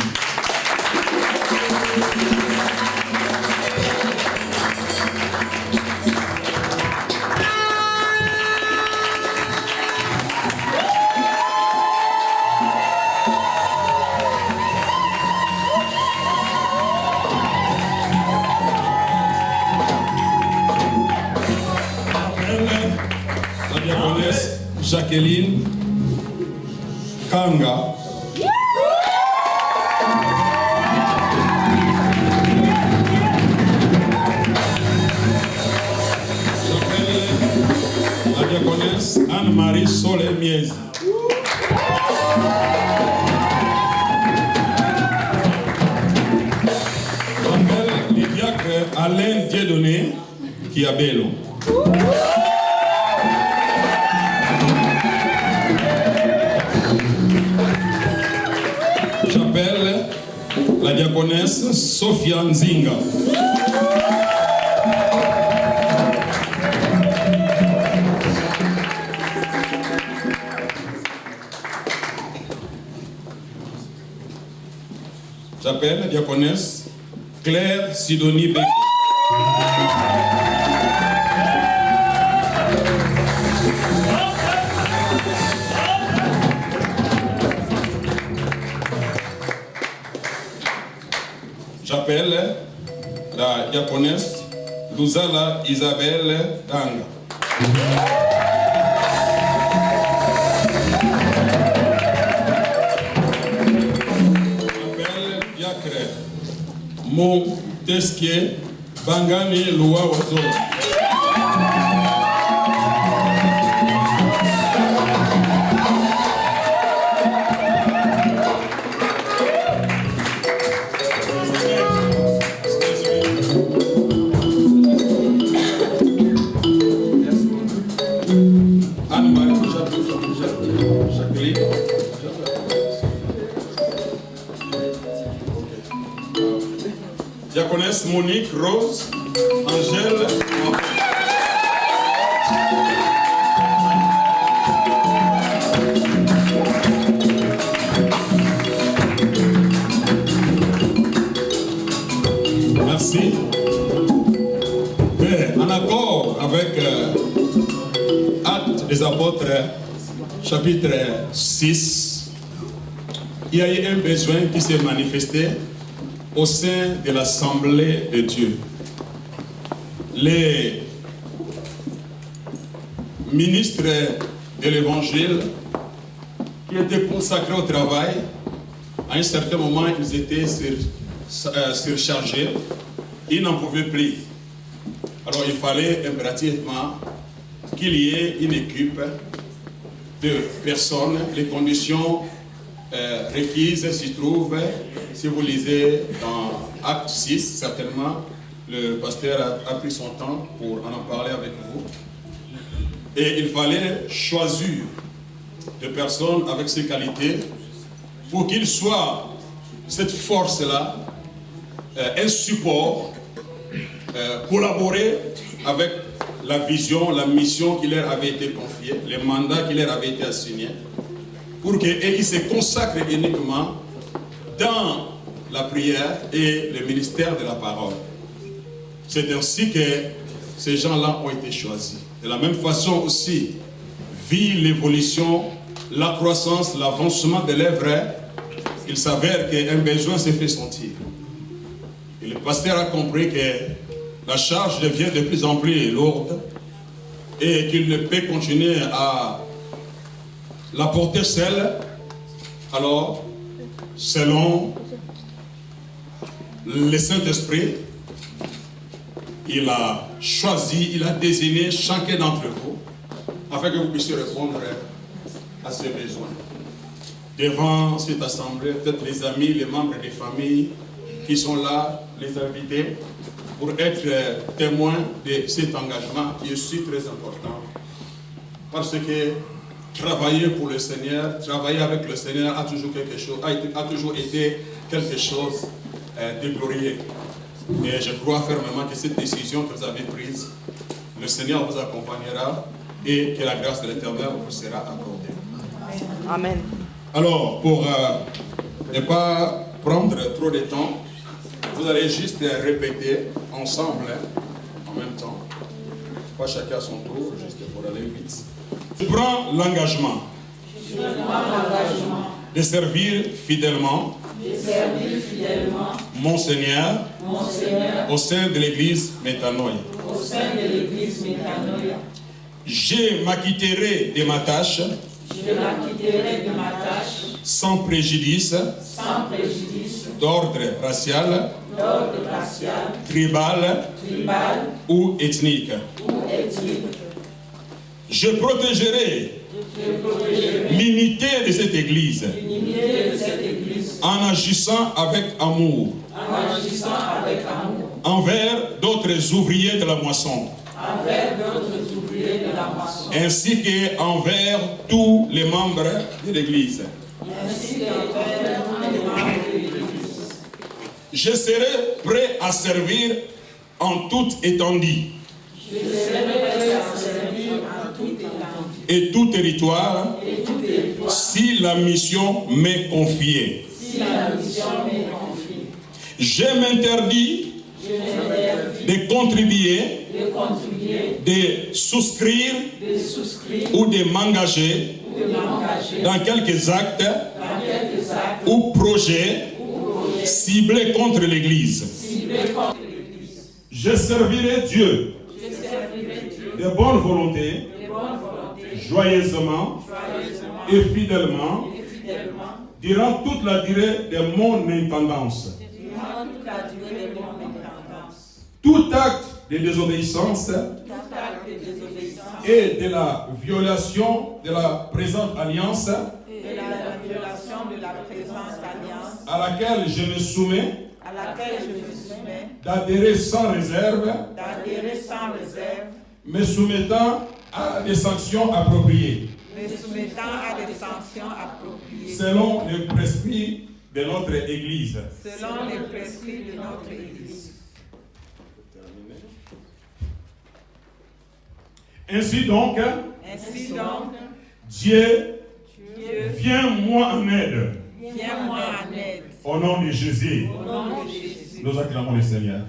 Speaker 3: Jacqueline Kanga. J'appelle la diaconesse Anne-Marie Solé-Miez. J'appelle le diacre Alain Dieudonné qui a Bello. J'appelle la diaconesse Sophia Nzinga. J'appelle la diaconesse Claire Sidonie Beck. J'appelle la diaconesse Luzala Isabelle Tanga. J'appelle diacre Montesquieu Bangani Loua Ozo. Diaconesse Monique Rose Angèle. Merci. Mais en accord avec Actes des Apôtres, chapitre 6, il y a eu un besoin qui s'est manifesté au sein de l'Assemblée de Dieu. Les ministres de l'Évangile qui étaient consacrés au travail, à un certain moment, ils étaient surchargés, ils n'en pouvaient plus. Alors il fallait impérativement qu'il y ait une équipe de personnes, les conditions requises s'y trouvent. Si vous lisez dans Acte 6, certainement, le pasteur a pris son temps pour en parler avec vous. Et il fallait choisir des personnes avec ces qualités pour qu'ils soient, cette force-là, un support, collaborer avec la vision, la mission qui leur avait été confiée, les mandats qui leur avaient été assignés, pour qu'ils se consacrent uniquement dans la prière et le ministère de la parole. C'est ainsi que ces gens-là ont été choisis. De la même façon aussi, vu l'évolution, la croissance, l'avancement de l'œuvre, il s'avère qu'un besoin s'est fait sentir. Et le pasteur a compris que la charge devient de plus en plus lourde et qu'il ne peut continuer à la porter seul. Alors, selon le Saint-Esprit, il a choisi, il a désigné chacun d'entre vous afin que vous puissiez répondre à ses besoins. Devant cette assemblée, peut-être les amis, les membres des familles qui sont là, les invités, pour être témoins de cet engagement qui est aussi très important. Parce que
Speaker 4: travailler pour le Seigneur, travailler avec le Seigneur a toujours été quelque chose de glorieux. Et je crois fermement que cette décision que vous avez prise, le Seigneur vous accompagnera et que la grâce de l'Éternel vous sera accordée.
Speaker 5: Amen.
Speaker 4: Alors, pour ne pas prendre trop de temps, vous allez juste répéter ensemble, en même temps, pas chacun à son tour, juste pour aller vite. Je prends l'engagement de servir fidèlement mon Seigneur au sein de l'église Métanoïa. Je m'acquitterai de ma tâche sans préjudice d'ordre racial, tribal ou ethnique. Je protégerai l'unité de cette église en agissant avec amour envers d'autres ouvriers de la moisson, ainsi qu'envers tous les membres de l'église. Je serai prêt à servir en toute étendue et tout territoire si la mission m'est confiée. Je m'interdis de contribuer, de souscrire ou de m'engager dans quelques actes ou projets ciblés contre l'Église. Je servirai Dieu de bonne volonté, joyeusement et fidèlement durant toute la durée de mon intendance. Tout acte de désobéissance et de la violation de la présente alliance à laquelle je me soumets, d'adhérer sans réserve, me soumettant à des sanctions appropriées, selon les prescrits de notre Église. Ainsi donc, Dieu, viens-moi en aide. Au nom de Jésus, nous acclamons le Seigneur.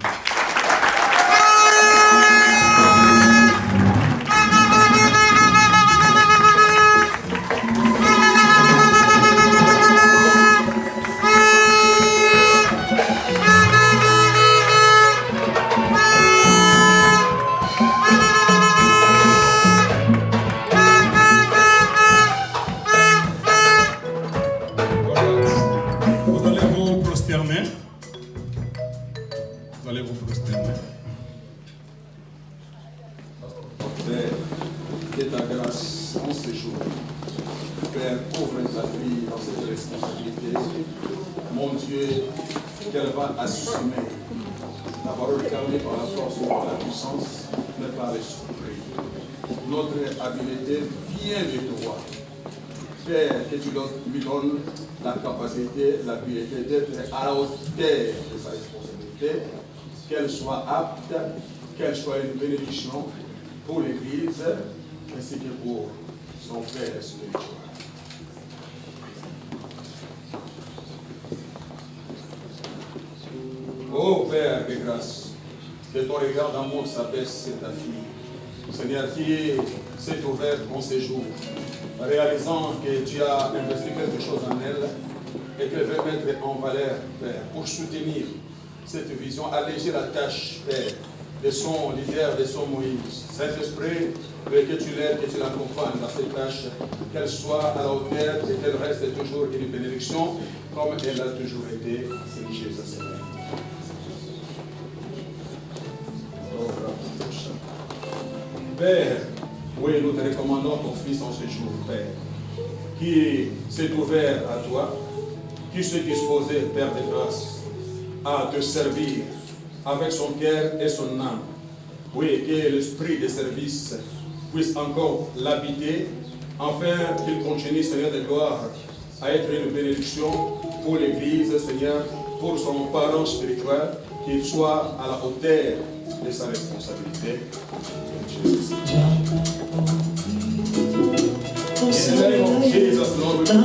Speaker 6: Que tu lui donnes la capacité, l'habileté d'être à la hauteur de sa responsabilité, qu'elle soit apte, qu'elle soit une bénédiction pour l'Église, ainsi que pour son Père spirituel. Ô Père de grâce, que ton regard d'amour s'abaisse sur ta fille. Seigneur, qui s'est ouvert en ces jours, réalisant que tu as investi quelque chose en elle et qu'elle veut mettre en valeur, Père, pour soutenir cette vision, alléger la tâche, Père, de son leader, de son Moïse. Saint-Esprit, que tu l'aides, que tu l'accompagnes dans cette tâche, qu'elle soit à la hauteur et qu'elle reste toujours une bénédiction, comme elle a toujours été, c'est Jésus, Seigneur. Père, oui, nous te recommandons ton Fils en ce jour, Père, qui s'est ouvert à toi, qui s'est disposé, Père de grâce, à te servir avec son cœur et son âme. Oui, que l'esprit de service puisse encore l'habiter afin qu'il continue, Seigneur de gloire, à être une bénédiction pour l'Église, Seigneur, pour son parent spirituel, qu'il soit à la hauteur de sa responsabilité. In the name of Jesus, Lord, we pray.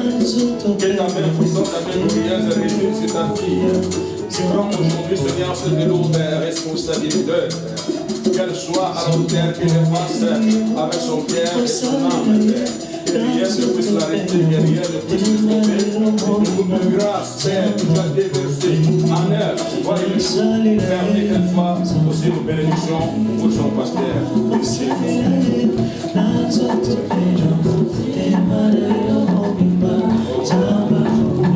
Speaker 6: Que ta main puissante, ta main glorieuse réjouisse sur ta fille. Tu prends aujourd'hui, Seigneur, ce vélo de responsabilité, Père. Qu'elle soit à la hauteur, qu'elle fasse avec son cœur et son âme, Père. Que rien ne puisse l'arrêter, que rien ne puisse le tromper. Une grâce, Père, que tu as déversée en elle. Voyez-le, permet qu'elle soit aussi une bénédiction pour son pasteur.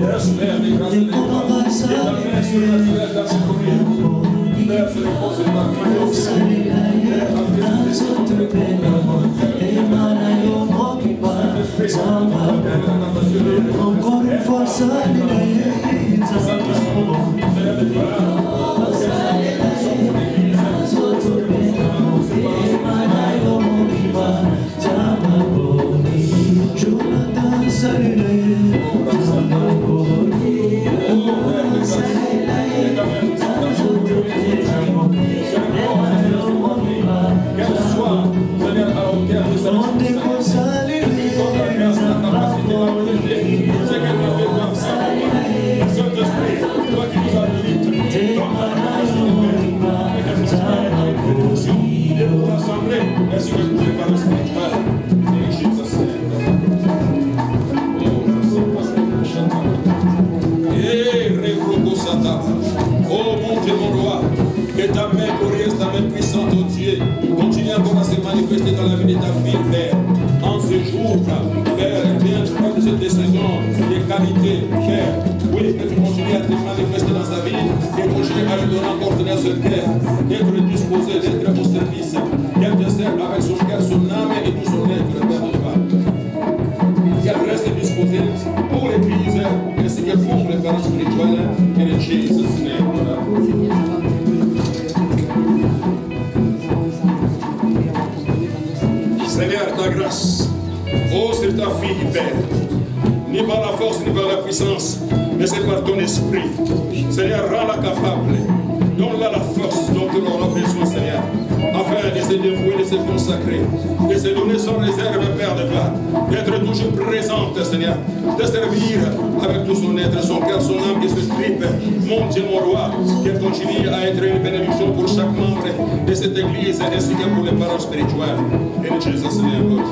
Speaker 6: Yes, Père, des grâces de l'étoile. Et la main surnaturelle dans cette prière. Père, se repose sur ta fille. Père,
Speaker 5: encore une fois,
Speaker 6: Oh mon Dieu, mon roi, que ta main glorieuse, ta main puissante, oh Dieu, continue encore à se manifester dans la vie de ta fille, Père. En ce jour, Père, viens prendre cette décision de qualité, Père. Oui, que tu continues à te manifester dans sa vie, et continue à lui donner encore de ce cœur, d'être disposé, d'être au service, qu'elle te serve avec son cœur, son âme et tout son être, Père de Dieu. Qu'elle reste disposée pour l'Église, ainsi que pour les parents spirituels, et les Jesus' name. Seigneur, ta grâce, oh, c'est ta fille, Père, ni par la force, ni par la puissance, mais c'est par ton esprit. Seigneur, rends-la capable, donne-la la force dont elle aura besoin, Seigneur, afin de se dévouer, de se consacrer, de se donner sans réserve, Père de gloire, d'être toujours présente, Seigneur, de servir avec tout son être, son cœur, son âme et son esprit, mon Dieu, mon roi, qu'elle continue à être une bénédiction pour chaque membre de cette église, ainsi que pour les parents spirituels. In Jesus' name, Lord.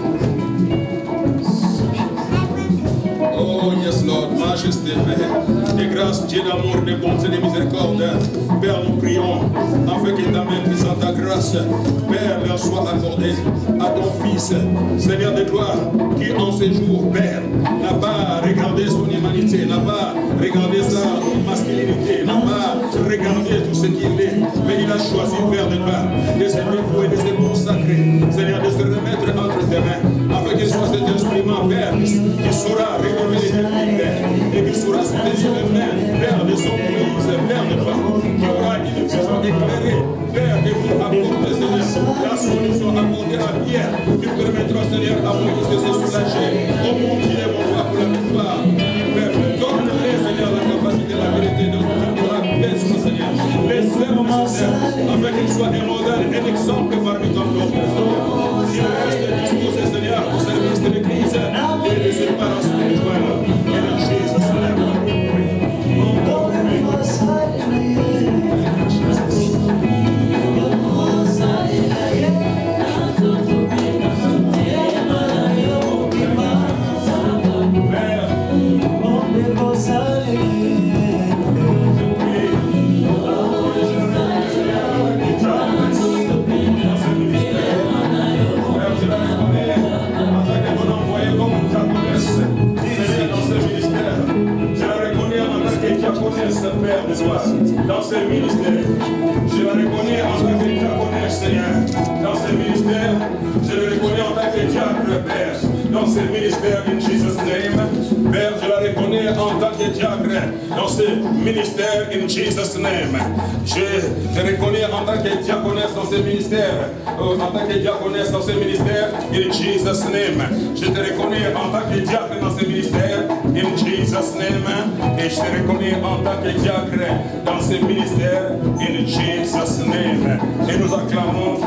Speaker 6: Oh, yes, Lord, majesté, Père, de grâce, Dieu d'amour, de bonté, de miséricorde, Père, nous prions, afin que ta main puissante, ta grâce, Père, leur soit accordée à ton Fils, Seigneur de gloire, qui en ce jour, Père, n'a pas regardé son humanité, n'a pas regardé sa masculinité, n'a pas regardé tout ce qu'il est, mais il a choisi, Père de gloire, de se dévouer, de se consacrer, Seigneur, de se remettre entre tes mains, afin qu'il soit cet instrument, Père, qui saura révéler les défis, Père, et qui saura se tenir les mains, Père, de son Moïse, Père de gloire, qui aura une vision éclairée, Père, et pour apporter, Seigneur, la solution, apporter la pierre, qui permettra, Seigneur, à Moïse de se soulager. Oh mon Dieu, mon roi, pour la victoire, Père, donne-les, Seigneur, la capacité, la vérité, de la paix, Seigneur, les servent nécessaires, afin qu'ils soient un modèle, un exemple parmi tant d'autres, Seigneur. Qu'ils restent disposés, Seigneur, au service de l'Église et de ses parents spirituels. Et de Jésus, Seigneur, nous Père de gloire, dans ce ministère, je le reconnais en tant que diaconesse, Seigneur. Dans ce ministère, je le reconnais en tant que diacre, Père.
Speaker 4: dans ce ministère, in Jesus' name. Père, je la reconnais en tant que diacre dans ce ministère, in Jesus' name. Je te reconnais en tant que diaconesse dans ce ministère, en tant que diaconesse dans ce ministère, in Jesus' name. Je te reconnais en tant que diacre dans ce ministère, in Jesus' name. Et je te reconnais en tant que diacre dans ce ministère, in Jesus' name. Et nous acclamons,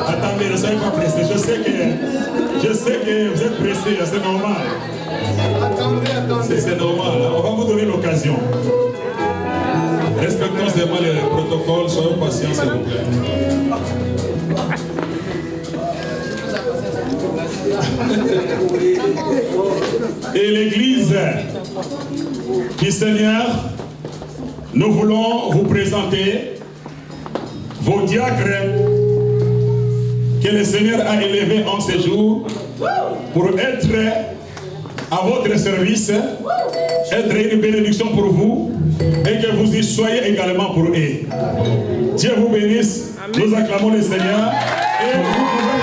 Speaker 4: attendez, ne soyez pas pressés. Je sais que vous êtes pressés, c'est normal. C'est normal. On va vous donner l'occasion. Respectons seulement les protocoles, soyons patients, s'il vous plaît. Et l'Église du Seigneur, nous voulons vous présenter vos diacres que le Seigneur a élevés en ce jour pour être à votre service, être une bénédiction pour vous et que vous y soyez également pour eux. Dieu vous bénisse. Amen. Nous acclamons le Seigneur et vous pouvez...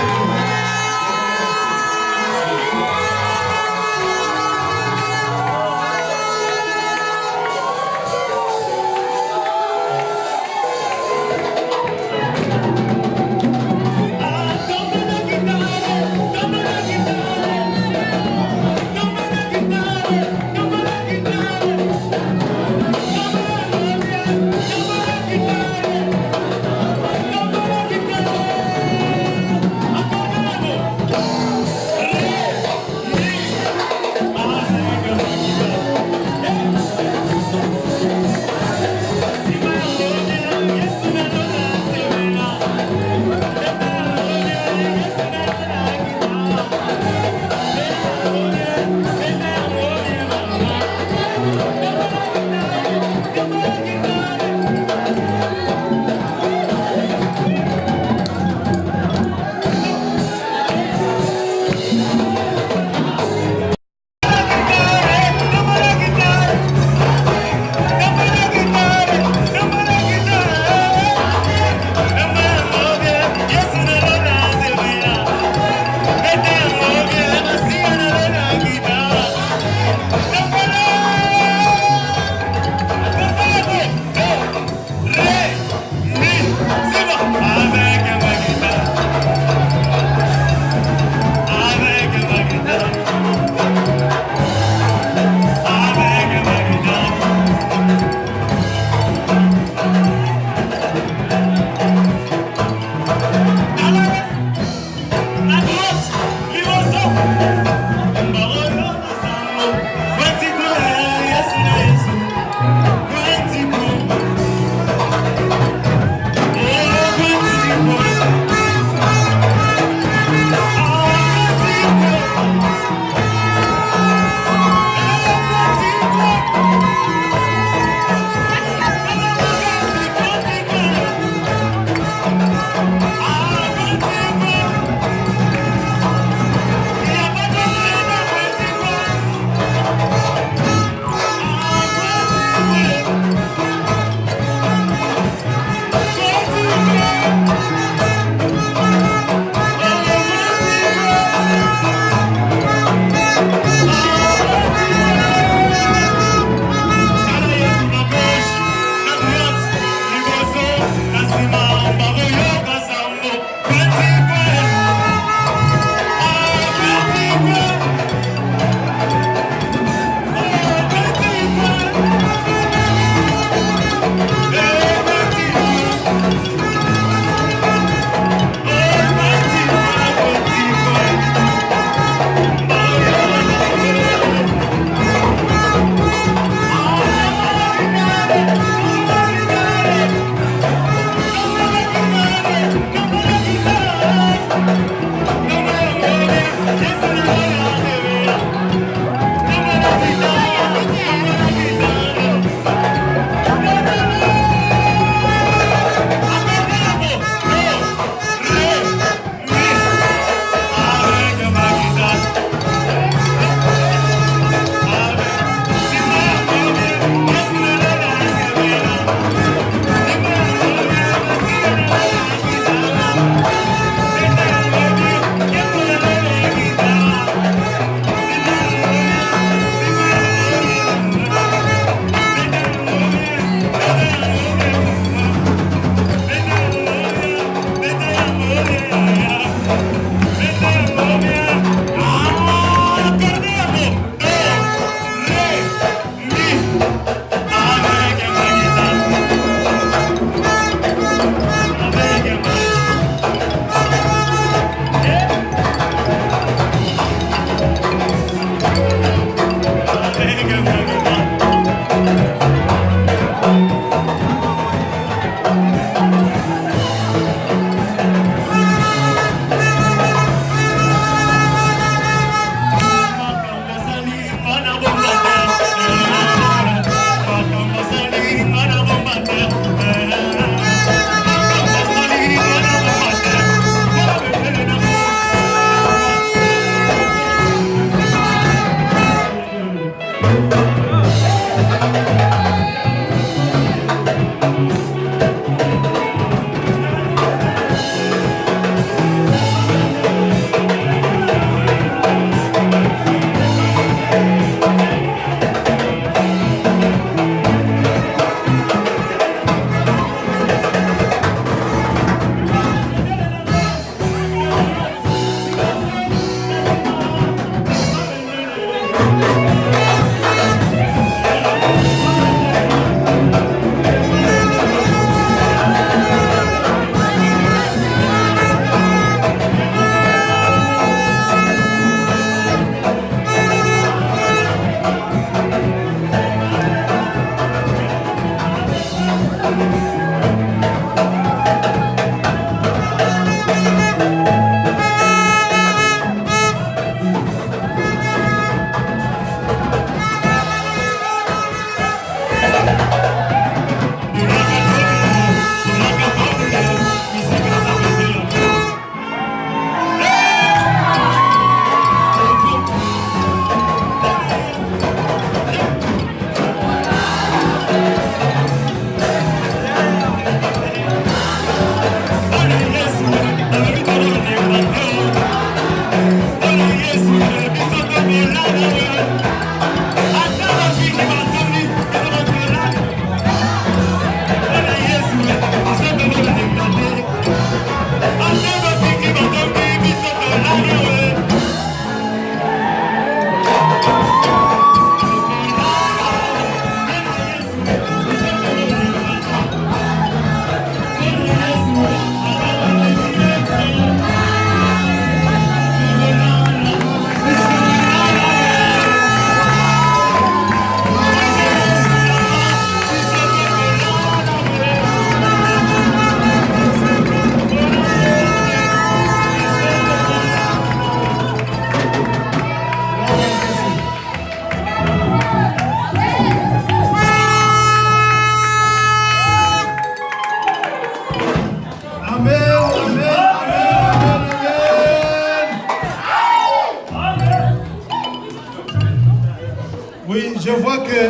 Speaker 1: Oui, je vois que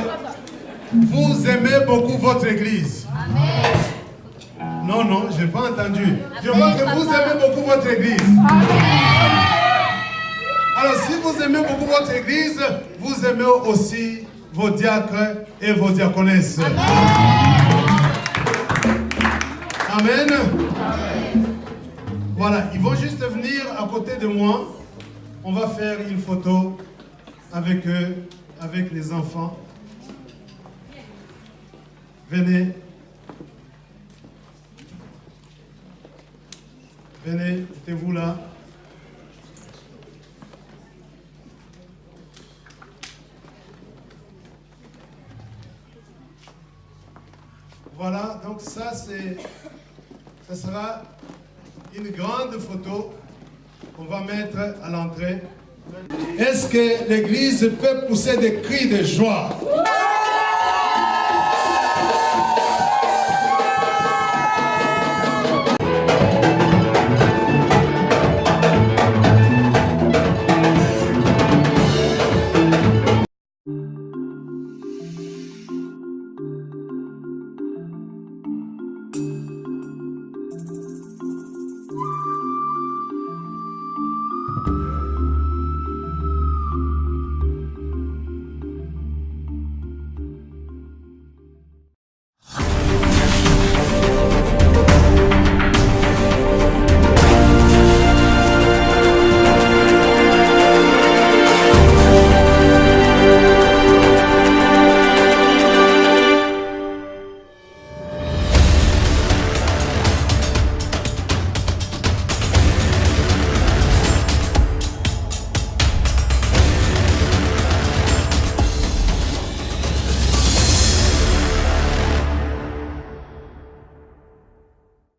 Speaker 1: vous aimez beaucoup votre église. Non, non, je n'ai pas entendu. Je vois que vous aimez beaucoup votre église. Alors, si vous aimez beaucoup votre église, vous aimez aussi vos diacres et vos diaconesses. Amen. Voilà, ils vont juste venir à côté de moi. On va faire une photo avec eux, avec les enfants. Venez. Venez, mettez-vous là. Voilà, donc ça sera une grande photo qu'on va mettre à l'entrée. Est-ce que l'église peut pousser des cris de joie?